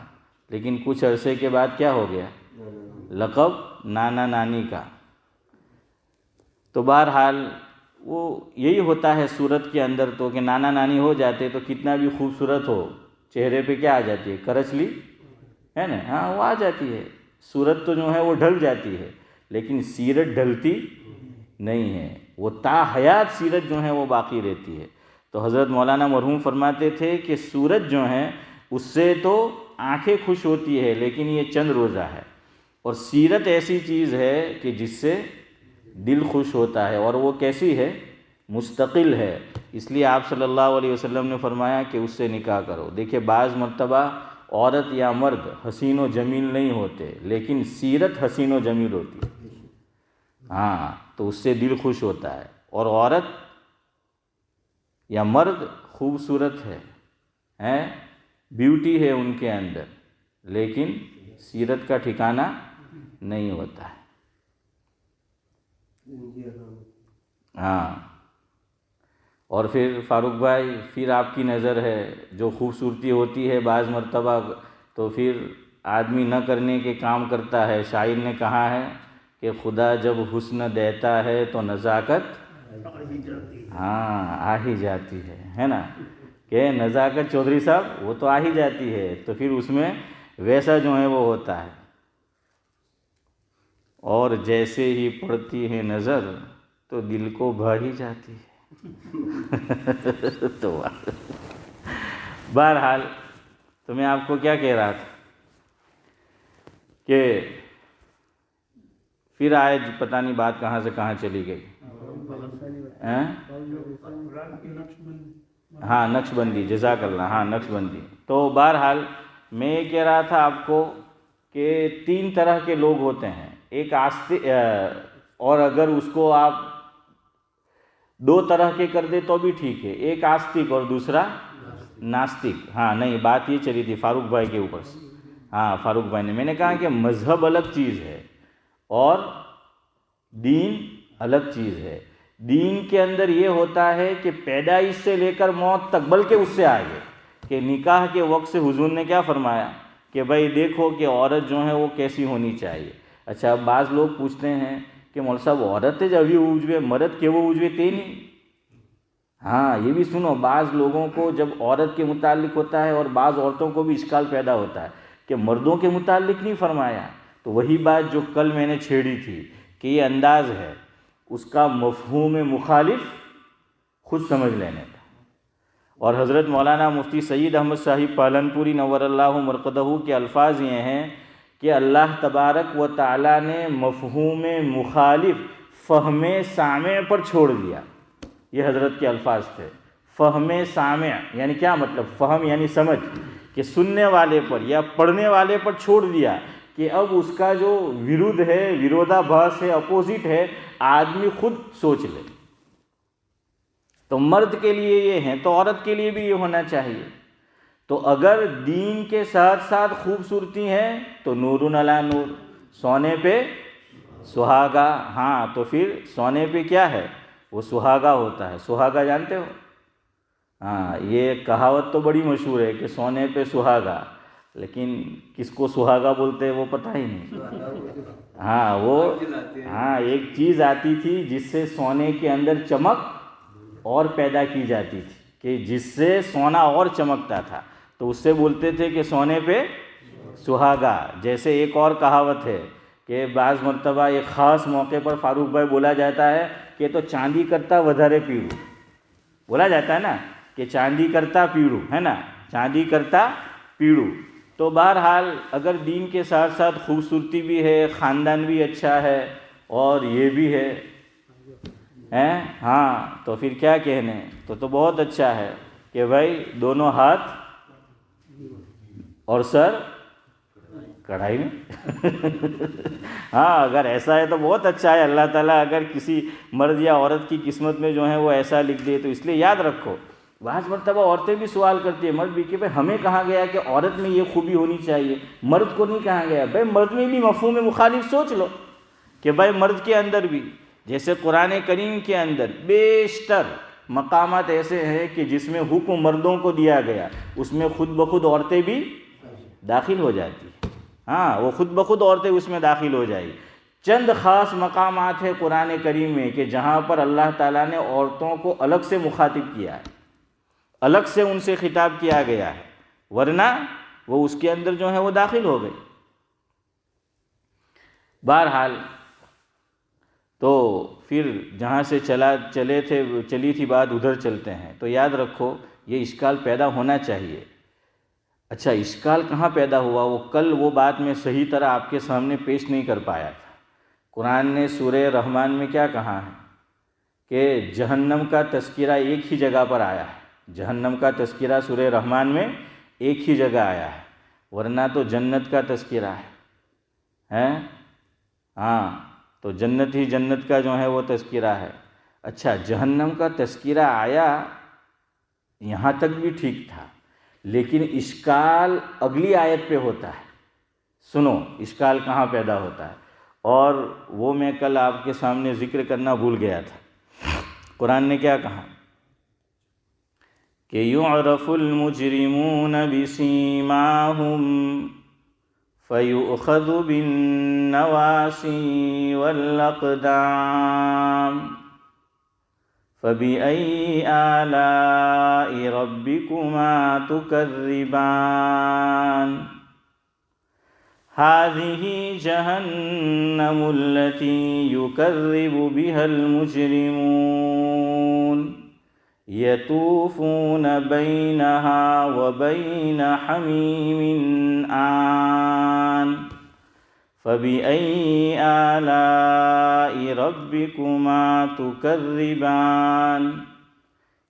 S1: لیکن کچھ عرصے کے بعد کیا ہو گیا، لقب نانا نانی کا. تو بہرحال وہ یہی ہوتا ہے صورت کے اندر تو، کہ نانا نانی ہو جاتے تو کتنا بھی خوبصورت ہو چہرے پہ کیا آ جاتی ہے، کرچلی ہے نا، ہاں وہ آ جاتی ہے. صورت تو جو ہے وہ ڈھل جاتی ہے، لیکن سیرت ڈھلتی نہیں ہے، وہ تا حیات سیرت جو ہے وہ باقی رہتی ہے. تو حضرت مولانا مرحوم فرماتے تھے کہ صورت جو ہے اس سے تو آنکھیں خوش ہوتی ہے، لیکن یہ چند روزہ ہے، اور سیرت ایسی چیز ہے کہ جس سے دل خوش ہوتا ہے، اور وہ کیسی ہے، مستقل ہے. اس لیے آپ صلی اللہ علیہ وسلم نے فرمایا کہ اس سے نکاح کرو. دیکھیں بعض مرتبہ عورت یا مرد حسین و جمیل نہیں ہوتے، لیکن سیرت حسین و جمیل ہوتی ہے، ہاں تو اس سے دل خوش ہوتا ہے. اور عورت یا مرد خوبصورت ہے، بیوٹی ہے ان کے اندر، لیکن سیرت کا ٹھکانہ نہیں ہوتا ہے. ہاں. اور پھر فاروق بھائی، پھر آپ کی نظر ہے جو خوبصورتی ہوتی ہے بعض مرتبہ تو پھر آدمی نہ کرنے کے کام کرتا ہے. شاعر نے کہا ہے کہ خدا جب حسن دیتا ہے تو نزاکت ہاں آ ہی جاتی ہے نا، کہ نزاکت چودھری صاحب وہ تو آ ہی جاتی ہے. تو پھر اس میں ویسا جو ہے وہ ہوتا ہے. اور جیسے ہی پڑتی ہے نظر تو دل کو بھا ہی جاتی ہے. تو بہرحال تو میں آپ کو کیا کہہ رہا تھا کہ پھر آئے پتہ نہیں بات کہاں سے کہاں چلی گئی. ہاں نقش بندی، جزاک اللہ، ہاں نقش بندی. تو بہرحال میں یہ کہہ رہا تھا آپ کو کہ 3 طرح کے لوگ ہوتے ہیں. ایک آستک، اور اگر اس کو آپ 2 طرح کے کر دے تو بھی ٹھیک ہے، ایک آستک اور دوسرا ناستک. ہاں نہیں بات یہ چلی تھی فاروق بھائی کے اوپر سے. ہاں فاروق بھائی نے، میں نے کہا کہ مذہب الگ چیز ہے اور دین الگ چیز ہے. دین کے اندر یہ ہوتا ہے کہ پیدائش سے لے کر موت تک، بلکہ اس سے آگے، کہ نکاح کے وقت سے حضور نے کیا فرمایا کہ بھائی دیکھو کہ عورت جو ہے وہ کیسی ہونی چاہیے. اچھا بعض لوگ پوچھتے ہیں کہ مول صاحب عورت جب اوجوے مرد کے وہ اوجوے تے نہیں. ہاں یہ بھی سنو، بعض لوگوں کو جب عورت کے متعلق ہوتا ہے اور بعض عورتوں کو بھی اشکال پیدا ہوتا ہے کہ مردوں کے متعلق نہیں فرمایا. تو وہی بات جو کل میں نے چھیڑی تھی کہ یہ انداز ہے اس کا مفہوم مخالف خود سمجھ لینے کا. اور حضرت مولانا مفتی سید احمد صاحب پالنپوری نور اللہ مرقدہ کے الفاظ یہ ہیں کہ اللہ تبارک و تعالیٰ نے مفہوم مخالف فہم سامع پر چھوڑ دیا. یہ حضرت کے الفاظ تھے. فہم سامع یعنی کیا مطلب؟ فہم یعنی سمجھ، کہ سننے والے پر یا پڑھنے والے پر چھوڑ دیا کہ اب اس کا جو ورودھ ہے، ورودھا بھاس ہے، اپوزٹ ہے، آدمی خود سوچ لے. تو مرد کے لیے یہ ہے تو عورت کے لیے بھی یہ ہونا چاہیے. تو اگر دین کے ساتھ ساتھ خوبصورتی ہے تو نور علی نور، سونے پہ سہاگا. ہاں تو پھر سونے پہ کیا ہے؟ وہ سہاگا ہوتا ہے. سہاگا جانتے ہو؟ ہاں، یہ کہاوت تو بڑی مشہور ہے کہ سونے پہ سہاگا، لیکن کس کو سہاگا بولتے ہیں وہ پتہ ہی نہیں. ہاں ایک چیز آتی تھی جس سے سونے کے اندر چمک اور پیدا کی جاتی تھی، کہ جس سے سونا اور چمکتا تھا، تو اس سے بولتے تھے کہ سونے پہ سہاگا. جیسے ایک اور کہاوت ہے کہ بعض مرتبہ ایک خاص موقع پر فاروق بھائی بولا جاتا ہے کہ تو چاندی کرتا ودھارے پیڑو. بولا جاتا ہے نا کہ چاندی کرتا پیڑو، ہے نا، چاندی کرتا پیڑو. تو بہرحال اگر دین کے ساتھ ساتھ خوبصورتی بھی ہے، خاندان بھی اچھا ہے اور یہ بھی ہے ہاں، تو پھر کیا کہنے. تو بہت اچھا ہے کہ بھائی دونوں ہاتھ اور سر کڑھائی میں. ہاں اگر ایسا ہے تو بہت اچھا ہے. اللہ تعالیٰ اگر کسی مرد یا عورت کی قسمت میں جو ہے وہ ایسا لکھ دے تو اس لیے یاد رکھو. بعض مرتبہ عورتیں بھی سوال کرتی ہیں مرد بھی کہ بھائی ہمیں کہاں گیا کہ عورت میں یہ خوبی ہونی چاہیے، مرد کو نہیں کہاں گیا. بھائی مرد میں بھی مفہوم مخالف سوچ لو کہ بھائی مرد کے اندر بھی، جیسے قرآن کریم کے اندر بیشتر مقامات ایسے ہیں کہ جس میں حکم مردوں کو دیا گیا، اس میں خود بخود عورتیں بھی داخل ہو جاتی ہیں. ہاں وہ خود بخود عورتیں اس میں داخل ہو جائیں. چند خاص مقامات ہیں قرآن کریم میں کہ جہاں پر اللہ تعالیٰ نے عورتوں کو الگ سے مخاطب کیا ہے، الگ سے ان سے خطاب کیا گیا ہے، ورنہ وہ اس کے اندر جو ہے وہ داخل ہو گئی. بہرحال تو پھر جہاں سے چلی تھی بات ادھر چلتے ہیں. تو یاد رکھو یہ اشکال پیدا ہونا چاہیے. اچھا اشکال کہاں پیدا ہوا؟ وہ کل وہ بات میں صحیح طرح آپ کے سامنے پیش نہیں کر پایا تھا. قرآن نے سورہ رحمان میں کیا کہا ہے کہ جہنم کا تذکرہ ایک ہی جگہ پر آیا ہے. جہنم کا تذکرہ سورہ رحمان میں ایک ہی جگہ آیا ہے، ورنہ تو جنت کا تذکرہ ہے. ہاں تو جنت ہی جنت کا جو ہے وہ تذکرہ ہے. اچھا جہنم کا تذکرہ آیا یہاں تک بھی ٹھیک تھا، لیکن اشکال اگلی آیت پہ ہوتا ہے. سنو اشکال کہاں پیدا ہوتا ہے، اور وہ میں کل آپ کے سامنے ذکر کرنا بھول گیا تھا. قرآن نے کیا کہا کہ یعرف المجرمون بسیماہم فیؤخذ بالنواسی والاقدام فبأي آلاء ربكما تكذبان هذه جهنم التي يكذب بها المجرمون يطوفون بينها وبين حميم آن فبأي آلاء ربكما تكذبان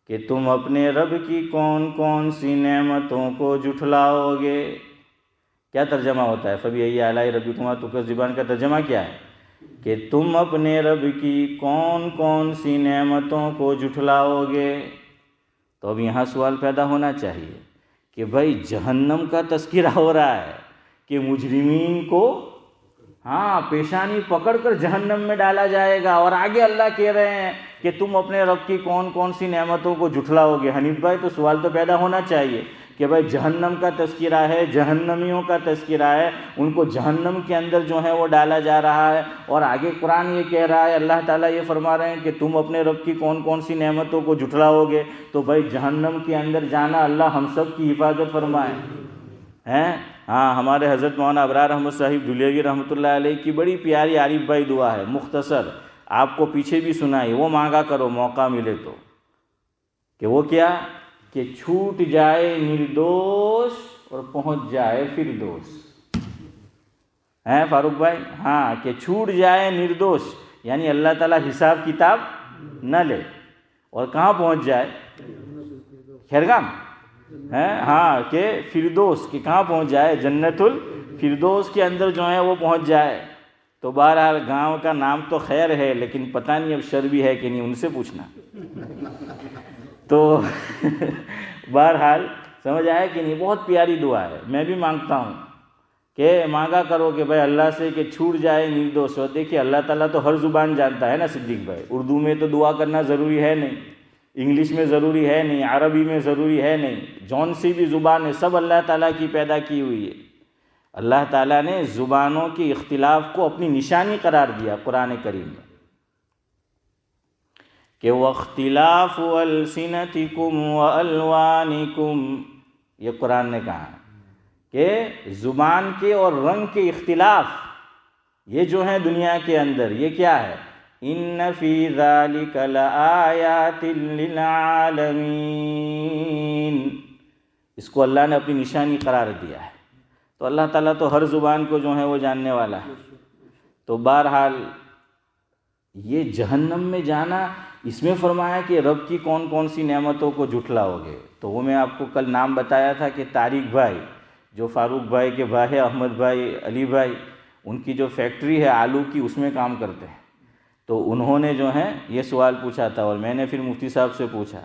S1: کہ تم اپنے رب کی کون کون سی نعمتوں کو جھٹلاؤ گے. کیا ترجمہ ہوتا ہے فبأي آلاء ربكما تكذبان کا ترجمہ کیا ہے کہ تم اپنے رب کی کون کون سی نعمتوں کو جھٹلاؤ گے. تو اب یہاں سوال پیدا ہونا چاہیے کہ بھائی جہنم کا تذکرہ ہو رہا ہے کہ مجرمین کو پیشانی پکڑ کر جہنم میں ڈالا جائے گا، اور آگے اللہ کہہ رہے ہیں کہ تم اپنے رب کی کون کون سی نعمتوں کو جھٹلاؤ گے. حنیف بھائی تو سوال تو پیدا ہونا چاہیے کہ بھائی جہنم کا تذکرہ ہے، جہنمیوں کا تذکرہ ہے، ان کو جہنم کے اندر جو ہے وہ ڈالا جا رہا ہے، اور آگے قرآن یہ کہہ رہا ہے، اللہ تعالیٰ یہ فرما رہے ہیں کہ تم اپنے رب کی کون کون سی نعمتوں کو جھٹلاؤ گے. تو بھائی جہنم کے اندر جانا اللہ ہم سب کی حفاظت فرمائے. ہاں ہمارے حضرت مولانا ابرار احمد صاحب دھلیوی رحمۃ اللہ علیہ کی بڑی پیاری عارف بھائی دعا ہے، مختصر، آپ کو پیچھے بھی سنائی، وہ مانگا کرو موقع ملے تو، کہ وہ کیا کہ چھوٹ جائے نردوش اور پہنچ جائے فردوس، ہیں فاروق بھائی؟ ہاں، کہ چھوٹ جائے نردوش یعنی اللہ تعالیٰ حساب کتاب نہ لے، اور کہاں پہنچ جائے؟ خیرگام، ہاں، کہ فردوس، کہ کہاں پہنچ جائے؟ جنت الفردوس کے اندر جو ہے وہ پہنچ جائے۔ تو بہرحال گاؤں کا نام تو خیر ہے، لیکن پتہ نہیں اب شر بھی ہے کہ نہیں، ان سے پوچھنا۔ تو بہرحال سمجھ آیا کہ نہیں؟ بہت پیاری دعا ہے، میں بھی مانگتا ہوں کہ مانگا کرو کہ بھائی اللہ سے کہ چھوٹ جائے نردوش۔ اور دیکھیے اللہ تعالیٰ تو ہر زبان جانتا ہے نا صدیق بھائی، اردو میں تو دعا کرنا ضروری ہے نہیں، انگلش میں ضروری ہے نہیں، عربی میں ضروری ہے نہیں، جون سی بھی زبان ہے سب اللہ تعالیٰ کی پیدا کی ہوئی ہے۔ اللہ تعالیٰ نے زبانوں کے اختلاف کو اپنی نشانی قرار دیا قرآن کریم میں، کہ وَاخْتِلَافُ أَلْسِنَتِكُمْ وَأَلْوَانِكُمْ، یہ قرآن نے کہا کہ زبان کے اور رنگ کے اختلاف یہ جو ہیں دنیا کے اندر، یہ کیا ہے؟ إِنَّ فِي ذَلِكَ لَآيَاتٍ لِلْعَالَمِينَ، اس کو اللہ نے اپنی نشانی قرار دیا ہے۔ تو اللہ تعالیٰ تو ہر زبان کو جو ہے وہ جاننے والا ہے۔ تو بہرحال یہ جہنم میں جانا، اس میں فرمایا کہ رب کی کون کون سی نعمتوں کو جھٹلاؤ گے، تو وہ میں آپ کو کل نام بتایا تھا کہ طارق بھائی جو فاروق بھائی کے بھائی، احمد بھائی، علی بھائی، ان کی جو فیکٹری ہے آلو کی، اس میں کام کرتے ہیں۔ تو انہوں نے جو ہے یہ سوال پوچھا تھا، اور میں نے پھر مفتی صاحب سے پوچھا،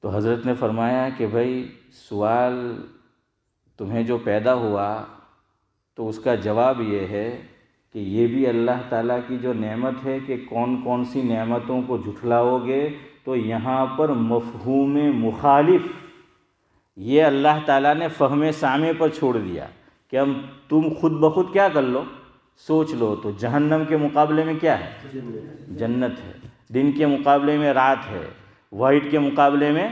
S1: تو حضرت نے فرمایا کہ بھائی سوال تمہیں جو پیدا ہوا تو اس کا جواب یہ ہے کہ یہ بھی اللہ تعالیٰ کی جو نعمت ہے کہ کون کون سی نعمتوں کو جھٹلاؤ گے، تو یہاں پر مفہوم مخالف یہ اللہ تعالیٰ نے فہم سامع پر چھوڑ دیا کہ ہم تم خود بخود کیا کر لو، سوچ لو۔ تو جہنم کے مقابلے میں کیا ہے؟ جنت ہے۔ دن کے مقابلے میں رات ہے، وائٹ کے مقابلے میں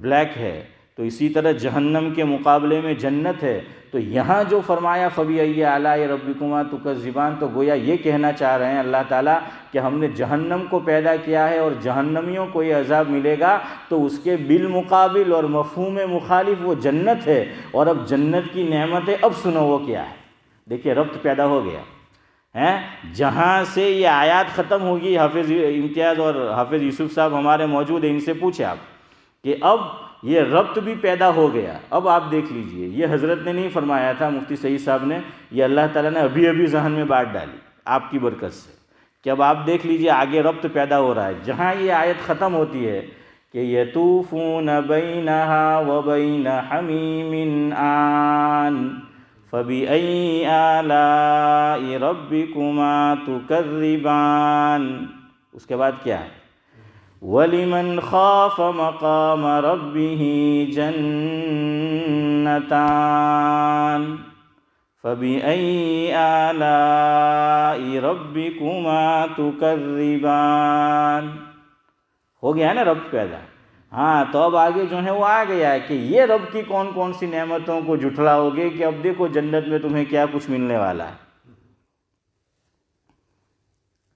S1: بلیک ہے، تو اسی طرح جہنم کے مقابلے میں جنت ہے۔ تو یہاں جو فرمایا فَبِأَيِّ آلَاءِ رَبِّكُمَا تُكَذِّبَانِ، تو گویا یہ کہنا چاہ رہے ہیں اللہ تعالیٰ کہ ہم نے جہنم کو پیدا کیا ہے، اور جہنمیوں کو یہ عذاب ملے گا، تو اس کے بالمقابل اور مفہوم مخالف وہ جنت ہے، اور اب جنت کی نعمتیں اب سنو وہ کیا ہے۔ دیکھیے ربط پیدا ہو گیا ہیں، جہاں سے یہ آیات ختم ہوگی، حافظ امتیاز اور حافظ یوسف صاحب ہمارے موجود ہیں، ان سے پوچھیں آپ کہ اب یہ ربط بھی پیدا ہو گیا۔ اب آپ دیکھ لیجئے، یہ حضرت نے نہیں فرمایا تھا، مفتی سعید صاحب نے، یہ اللہ تعالیٰ نے ابھی ابھی ذہن میں بات ڈالی آپ کی برکت سے، کہ اب آپ دیکھ لیجئے آگے ربط پیدا ہو رہا ہے۔ جہاں یہ آیت ختم ہوتی ہے کہ یطوفون بینہا وبین حمیم آن فَبِأَيِّ آلَاءِ رَبِّكُمَا تُكَذِّبَانِ، اس کے بعد کیا ہے؟ وَلِمَنْ خَافَ مَقَامَ رَبِّهِ جَنَّتَانِ فَبِأَيِّ آلَاءِ رَبِّكُمَا تُكَذِّبَانِ، ہو گیا ہے نا رب پیدا۔ ہاں، تو اب آگے جو ہے وہ آ گیا ہے کہ یہ رب کی کون کون سی نعمتوں کو جھٹلاؤ گے، کہ اب دیکھو جنت میں تمہیں کیا کچھ ملنے والا ہے۔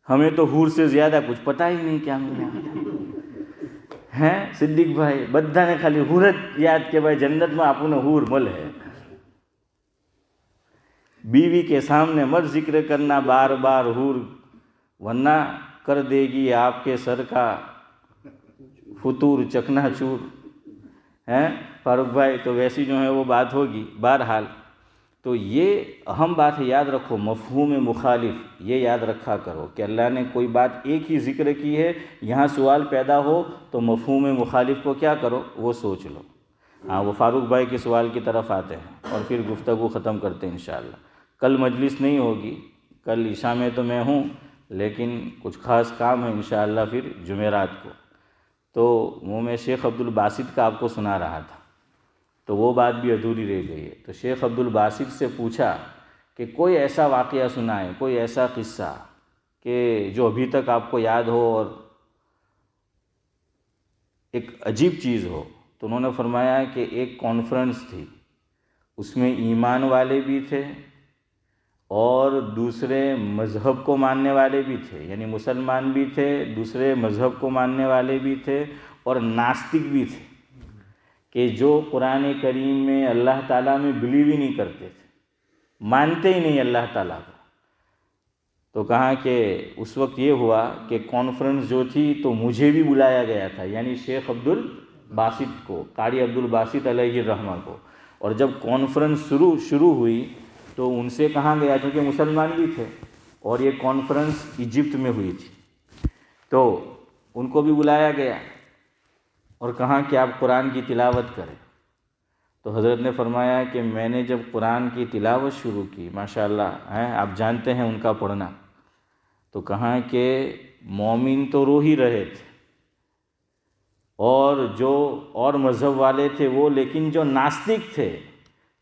S1: ہمیں تو حور سے زیادہ کچھ پتہ ہی نہیں کیا ملنے والا ہے صدیق بھائی، بدھا نے خالی حورت یاد کے بھائی جنت میں آپ نے حور مل ہے۔ بیوی کے سامنے مت ذکر کرنا بار بار حور، ورنہ کر دے گی آپ کے سر کا فطور چکنا چور، ہیں فاروق بھائی؟ تو ویسی جو ہے وہ بات ہوگی۔ بہرحال تو یہ اہم بات ہے، یاد رکھو، مفہوم مخالف یہ یاد رکھا کرو کہ اللہ نے کوئی بات ایک ہی ذکر کی ہے، یہاں سوال پیدا ہو تو مفہوم مخالف کو کیا کرو، وہ سوچ لو۔ ہاں، وہ فاروق بھائی کے سوال کی طرف آتے ہیں اور پھر گفتگو ختم کرتے ہیں انشاءاللہ۔ کل مجلس نہیں ہوگی، کل عشاء میں تو میں ہوں، لیکن کچھ خاص کام ہے انشاءاللہ پھر جمعرات کو۔ تو وہ میں شیخ عبدالباسط کا آپ کو سنا رہا تھا، تو وہ بات بھی ادھوری رہ گئی ہے۔ تو شیخ عبدالباسط سے پوچھا کہ کوئی ایسا واقعہ سنائیں، کوئی ایسا قصہ کہ جو ابھی تک آپ کو یاد ہو اور ایک عجیب چیز ہو۔ تو انہوں نے فرمایا کہ ایک کانفرنس تھی، اس میں ایمان والے بھی تھے اور دوسرے مذہب کو ماننے والے بھی تھے، یعنی مسلمان بھی تھے، دوسرے مذہب کو ماننے والے بھی تھے اور ناستک بھی تھے، کہ جو قرآن کریم میں اللہ تعالیٰ میں بلیو ہی نہیں کرتے تھے، مانتے ہی نہیں اللہ تعالیٰ کو۔ تو کہا کہ اس وقت یہ ہوا کہ کانفرنس جو تھی تو مجھے بھی بلایا گیا تھا، یعنی شیخ عبد الباسط کو، قاری عبد الباسط علیہ الرحمہ کو، اور جب کانفرنس شروع ہوئی تو ان سے کہا گیا، کیونکہ مسلمان بھی تھے اور یہ کانفرنس ایجپٹ میں ہوئی تھی، تو ان کو بھی بلایا گیا اور کہا کہ آپ قرآن کی تلاوت کریں۔ تو حضرت نے فرمایا کہ میں نے جب قرآن کی تلاوت شروع کی، ماشاءاللہ آپ جانتے ہیں ان کا پڑھنا، تو کہا کہ مومن تو رو ہی رہے تھے اور جو اور مذہب والے تھے وہ، لیکن جو ناستک تھے،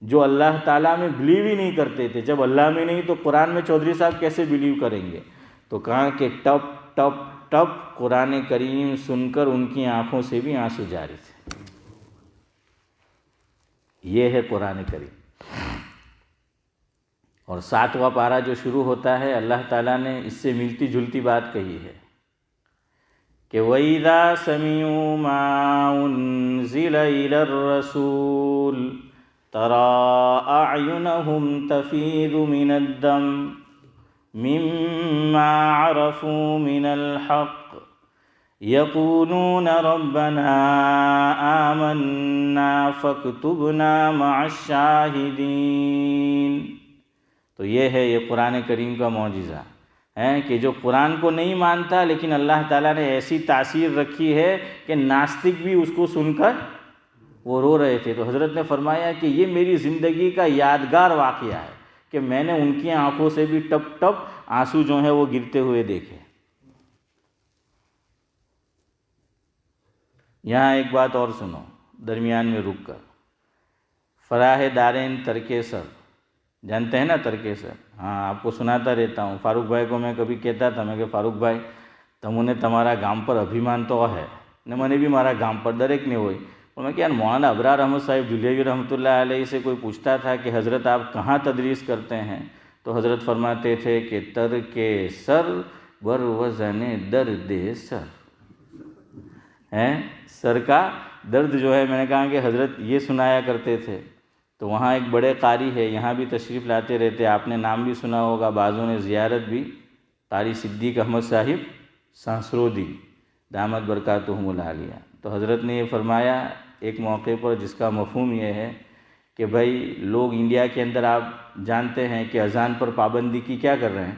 S1: جو اللہ تعالیٰ میں بلیو ہی نہیں کرتے تھے، جب اللہ میں نہیں تو قرآن میں چودھری صاحب کیسے بلیو کریں گے؟ تو کہا کہ ٹپ ٹپ ٹپ قرآن کریم سن کر ان کی آنکھوں سے بھی آنسو جاری تھے۔ یہ ہے قرآن کریم۔ اور 7واں پارہ جو شروع ہوتا ہے، اللہ تعالیٰ نے اس سے ملتی جلتی بات کہی ہے کہ وَإِذَا سَمِعُوا مَا أُنزِلَ إِلَى الرَّسُولِ تَرَىٰ أَعْيُنَهُمْ تَفِيضُ مِنَ الدَّمْعِ مِمَّا عَرَفُوا مِنَ الْحَقِّ يَقُولُونَ رَبَّنَا آمَنَّا فَاكْتُبْنَا مَعَ الشَّاهِدِينَ۔ تو یہ ہے یہ قرآن کریم کا معجزہ ہے کہ جو قرآن کو نہیں مانتا، لیکن اللہ تعالیٰ نے ایسی تاثیر رکھی ہے کہ ناستک بھی اس کو سن کر وہ رو رہے تھے۔ تو حضرت نے فرمایا کہ یہ میری زندگی کا یادگار واقعہ ہے کہ میں نے ان کی آنکھوں سے بھی ٹپ ٹپ آنسو جو ہیں وہ گرتے ہوئے دیکھے۔ یہاں ایک بات اور سنو درمیان میں رک کر، فراہ دارین ترکے سر، جانتے ہیں نا ترکے سر؟ ہاں، آپ کو سناتا رہتا ہوں۔ فاروق بھائی کو میں کبھی کہتا تھا میں کہ فاروق بھائی تمہیں تمہارا گام پر ابھیمان تو ہے نے، میں نے بھی مارا گام پر دریک نے ہوئی۔ اور میں کہ یار مولانا ابرار احمد صاحب جلیوی رحمۃ اللہ علیہ سے کوئی پوچھتا تھا کہ حضرت آپ کہاں تدریس کرتے ہیں؟ تو حضرت فرماتے تھے کہ ترکے سر بر وزن درد سر ہیں، سر کا درد جو ہے، میں نے کہا کہ حضرت یہ سنایا کرتے تھے۔ تو وہاں ایک بڑے قاری ہے، یہاں بھی تشریف لاتے رہتے، آپ نے نام بھی سنا ہوگا، بعضوں نے زیارت بھی، قاری صدیق احمد صاحب سانسرودی دامت برکاتہم العالیہ۔ تو حضرت نے یہ فرمایا ایک موقع پر، جس کا مفہوم یہ ہے کہ بھائی لوگ انڈیا کے اندر آپ جانتے ہیں کہ اذان پر پابندی کی کیا کر رہے ہیں،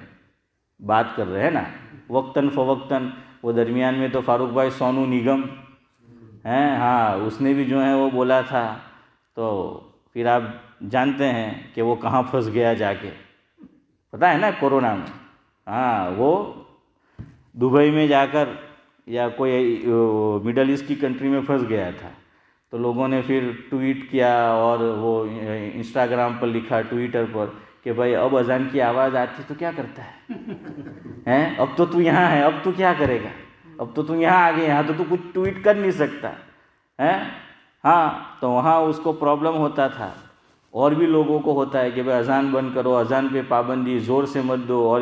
S1: بات کر رہے ہیں نا، وقتاً فوقتاً۔ وہ درمیان میں تو فاروق بھائی سونو نگم ہیں، ہاں، اس نے بھی جو ہے وہ بولا تھا، تو پھر آپ جانتے ہیں کہ وہ کہاں پھنس گیا جا کے، پتہ ہے نا کورونا میں، ہاں، وہ دبئی میں جا کر یا کوئی مڈل ایسٹ کی کنٹری میں پھنس گیا تھا۔ تو لوگوں نے پھر ٹویٹ کیا اور وہ انسٹاگرام پر لکھا، ٹویٹر پر، کہ بھائی اب اذان کی آواز آتی تو کیا کرتا ہے، اب تو یہاں ہے، اب تو کیا کرے گا، اب تو یہاں آ گیا، یہاں تو کچھ ٹویٹ کر نہیں سکتا ہے۔ ہاں، تو وہاں اس کو پرابلم ہوتا تھا، اور بھی لوگوں کو ہوتا ہے کہ بھائی اذان بند کرو، اذان پہ پابندی زور سے مت دو۔ اور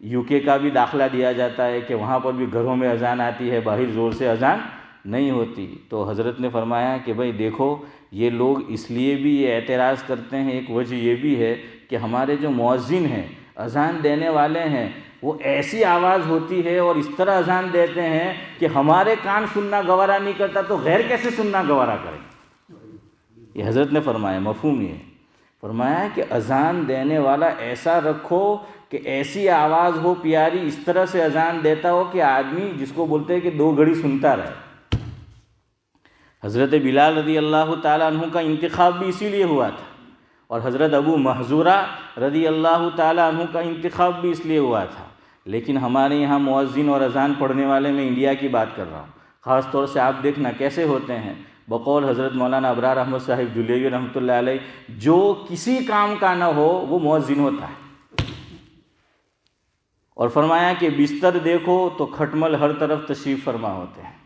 S1: یو کے کا بھی داخلہ دیا جاتا ہے کہ وہاں پر بھی گھروں میں اذان آتی ہے، باہر زور سے اذان نہیں ہوتی۔ تو حضرت نے فرمایا کہ بھائی دیکھو، یہ لوگ اس لیے بھی یہ اعتراض کرتے ہیں، ایک وجہ یہ بھی ہے کہ ہمارے جو مؤذن ہیں، اذان دینے والے ہیں، وہ ایسی آواز ہوتی ہے اور اس طرح اذان دیتے ہیں کہ ہمارے کان سننا گوارا نہیں کرتا، تو غیر کیسے سننا گوارا کریں؟ یہ حضرت نے فرمایا، مفہوم یہ فرمایا کہ اذان دینے والا ایسا رکھو کہ ایسی آواز ہو پیاری، اس طرح سے اذان دیتا ہو کہ آدمی جس کو بولتے ہیں کہ 2 گھڑی سنتا رہے۔ حضرت بلال رضی اللہ تعالیٰ عنہ کا انتخاب بھی اسی لیے ہوا تھا، اور حضرت ابو محذورہ رضی اللہ تعالیٰ عنہ کا انتخاب بھی اس لیے ہوا تھا۔ لیکن ہمارے یہاں مؤذن اور اذان پڑھنے والے، میں انڈیا کی بات کر رہا ہوں، خاص طور سے آپ دیکھنا کیسے ہوتے ہیں، بقول حضرت مولانا ابرار احمد صاحب جلیوی رحمۃ اللہ علیہ، جو کسی کام کا نہ ہو وہ مؤذن ہوتا ہے۔ اور فرمایا کہ بستر دیکھو تو کھٹمل ہر طرف تشریف فرما ہوتے ہیں،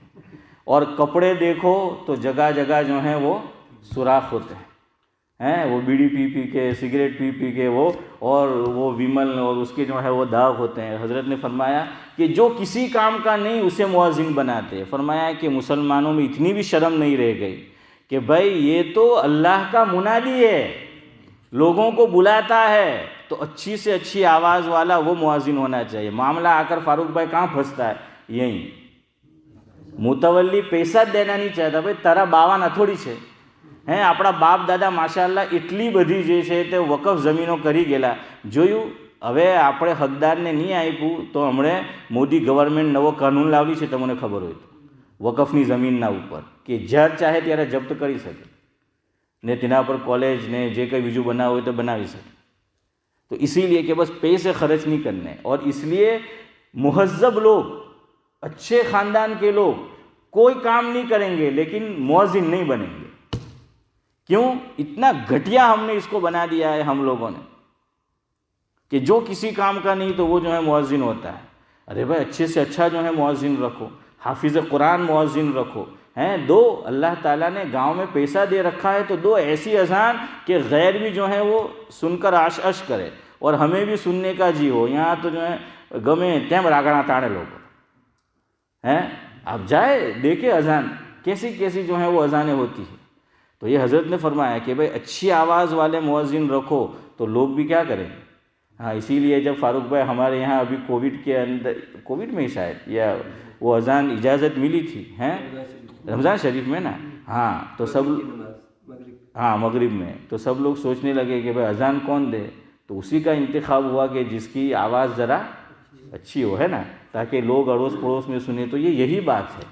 S1: اور کپڑے دیکھو تو جگہ جگہ جو ہیں وہ سوراخ ہوتے ہیں، وہ بیڑی پی پی کے، سگریٹ پی پی کے اور وہ ویمل اور اس کے جو ہے وہ داغ ہوتے ہیں۔ حضرت نے فرمایا کہ جو کسی کام کا نہیں اسے مؤذن بناتے۔ فرمایا کہ مسلمانوں میں اتنی بھی شرم نہیں رہ گئی کہ بھائی یہ تو اللہ کا منادی ہے، لوگوں کو بلاتا ہے، تو اچھی سے اچھی آواز والا وہ مؤذن ہونا چاہیے۔ معاملہ آ کر فاروق بھائی کہاں پھنستا ہے؟ یہیں متولی پیسہ دینا نہیں چاہتا، بھائی તારા બાવા નથોડી છે હે, આપણા બાપ દાદા માશાઅલ્લાહ એટલી બધી જે છે તે વકફ જમીનો કરી ગયેલા, જોયું? હવે આપણે હકદારને નહીં આપ્યું તો હમણે મોદી ગવર્મેન્ટ નવો કાનૂન લાવી છે, તમને ખબર હોય તો, વકફની જમીનના ઉપર કે જ્યારે ચાહે ત્યારે જપ્ત કરી શકે ને તેના પર કોલેજ ને જે કંઈ બીજું બનાવવું હોય તો બનાવી શકે। تو اسی لیے کہ بس پیسے خرچ نہیں کرنے، اور اس لیے مہذب لوگ، اچھے خاندان کے لوگ کوئی کام نہیں کریں گے لیکن مؤذن نہیں بنیں گے۔ کیوں؟ اتنا گھٹیا ہم نے اس کو بنا دیا ہے ہم لوگوں نے کہ جو کسی کام کا نہیں تو وہ جو ہے مؤذن ہوتا ہے۔ ارے بھائی اچھے سے اچھا جو ہے مؤذن رکھو، حافظ قرآن مؤذن رکھو، دو اللہ تعالیٰ نے گاؤں میں پیسہ دے رکھا ہے تو دو ایسی اذان کہ غیر بھی جو ہے وہ سن کر عش عش کرے اور ہمیں بھی سننے کا جی ہو۔ یہاں تو جو ہے گمے تیم راگڑا تاڑے لوگ ہیں، آپ جائے دیکھے اذان کیسی کیسی جو ہے وہ اذانیں ہوتی ہیں۔ تو یہ حضرت نے فرمایا کہ بھئی اچھی آواز والے مؤذن رکھو تو لوگ بھی کیا کریں۔ ہاں اسی لیے جب فاروق بھائی ہمارے یہاں ابھی کووڈ کے اندر، کووڈ میں ہی شاید یا وہ اذان اجازت ملی تھی رمضان شریف میں نا، ہاں تو سب مغرب میں تو سب لوگ سوچنے لگے کہ بھئی اذان کون دے، تو اسی کا انتخاب ہوا کہ جس کی آواز ذرا اچھی ہو، ہے نا، تاکہ لوگ اڑوس پڑوس میں سنیں۔ تو یہی بات ہے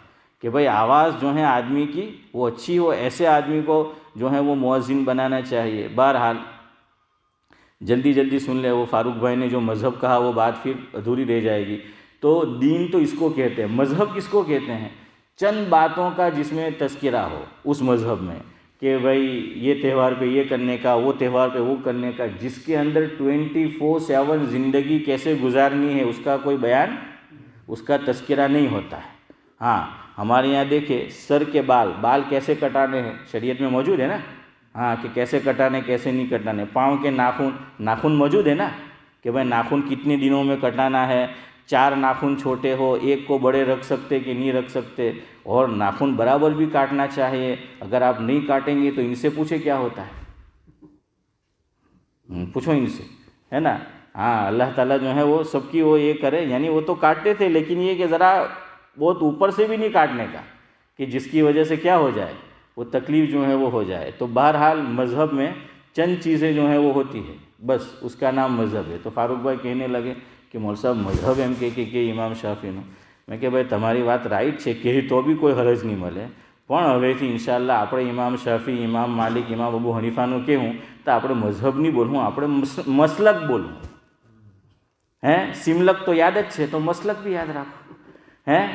S1: کہ بھئی آواز جو ہے آدمی کی وہ اچھی ہو، ایسے آدمی کو جو ہے وہ مؤذن بنانا چاہیے۔ بہرحال جلدی جلدی سن لے، وہ فاروق بھائی نے جو مذہب کہا وہ بات پھر ادھوری رہ جائے گی۔ تو دین تو اس کو کہتے ہیں، مذہب کس کو کہتے ہیں؟ چند باتوں کا جس میں تذکرہ ہو اس مذہب میں کہ بھئی یہ تہوار پہ یہ کرنے کا، وہ تہوار پہ وہ کرنے کا، جس کے اندر 24/7 زندگی کیسے گزارنی ہے اس کا کوئی بیان، اس کا تذکرہ نہیں ہوتا ہے۔ ہاں ہمارے یہاں دیکھیں سر کے بال کیسے کٹانے ہیں، شریعت میں موجود ہے نا، ہاں کہ کیسے کٹانے کیسے نہیں کٹانے۔ پاؤں کے ناخن موجود ہے نا کہ بھئی ناخن کتنے دنوں میں کٹانا ہے، 4 ناخن چھوٹے ہو، ایک کو بڑے رکھ سکتے کہ نہیں رکھ سکتے، اور ناخن برابر بھی کاٹنا چاہیے۔ اگر آپ نہیں کاٹیں گے تو ان سے پوچھے کیا ہوتا ہے، پوچھو ان سے، ہے نا۔ ہاں اللہ تعالیٰ جو ہے وہ سب کی وہ یہ کرے، یعنی وہ تو کاٹتے تھے لیکن یہ کہ ذرا بہت اوپر سے بھی نہیں کاٹنے کا کہ جس کی وجہ سے کیا ہو جائے، وہ تکلیف جو ہے وہ ہو جائے۔ تو بہرحال مذہب میں چند چیزیں جو ہیں وہ ہوتی ہے، بس اس کا نام مذہب ہے۔ تو فاروق بھائی کہنے لگے کہ مول صاحب مذہب એમ કે ઇમામ શાફીનું। મેં કે ભાઈ તમારી વાત રાઈટ છે કે તો બી કોઈ હરજ નહીં મળે, પણ હવેથી ઇન્શાઅલ્લાહ આપણે ઇમામ શાફી, ઇમામ માલિક, ઇમામ અબુ હનીફાનું કહેવું તો આપણે મઝહબ નહીં બોલવું, આપણે મસલક બોલવું। સિમલક તો યાદ જ છે તો મસલક બી યાદ રાખો।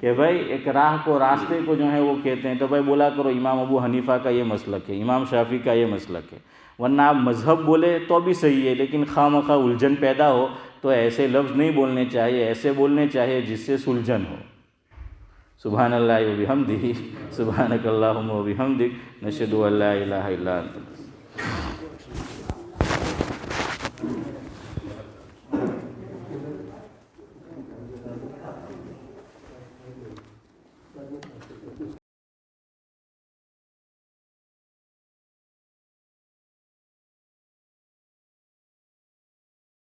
S1: کہ بھائی ایک راہ کو، راستے کو جو ہے وہ کہتے ہیں۔ تو بھائی بولا کرو امام ابو حنیفہ کا یہ مسلک ہے، امام شافعی کا یہ مسلک ہے، ورنہ آپ مذہب بولے تو بھی صحیح ہے لیکن خواہ مخواہ الجھن پیدا ہو تو ایسے لفظ نہیں بولنے چاہیے، ایسے بولنے چاہیے جس سے سلجھن ہو۔ سبحان اللہ و بحمدہ، سبحانک اللہم و بحمدک، نشہد ان لا الہ الا انت۔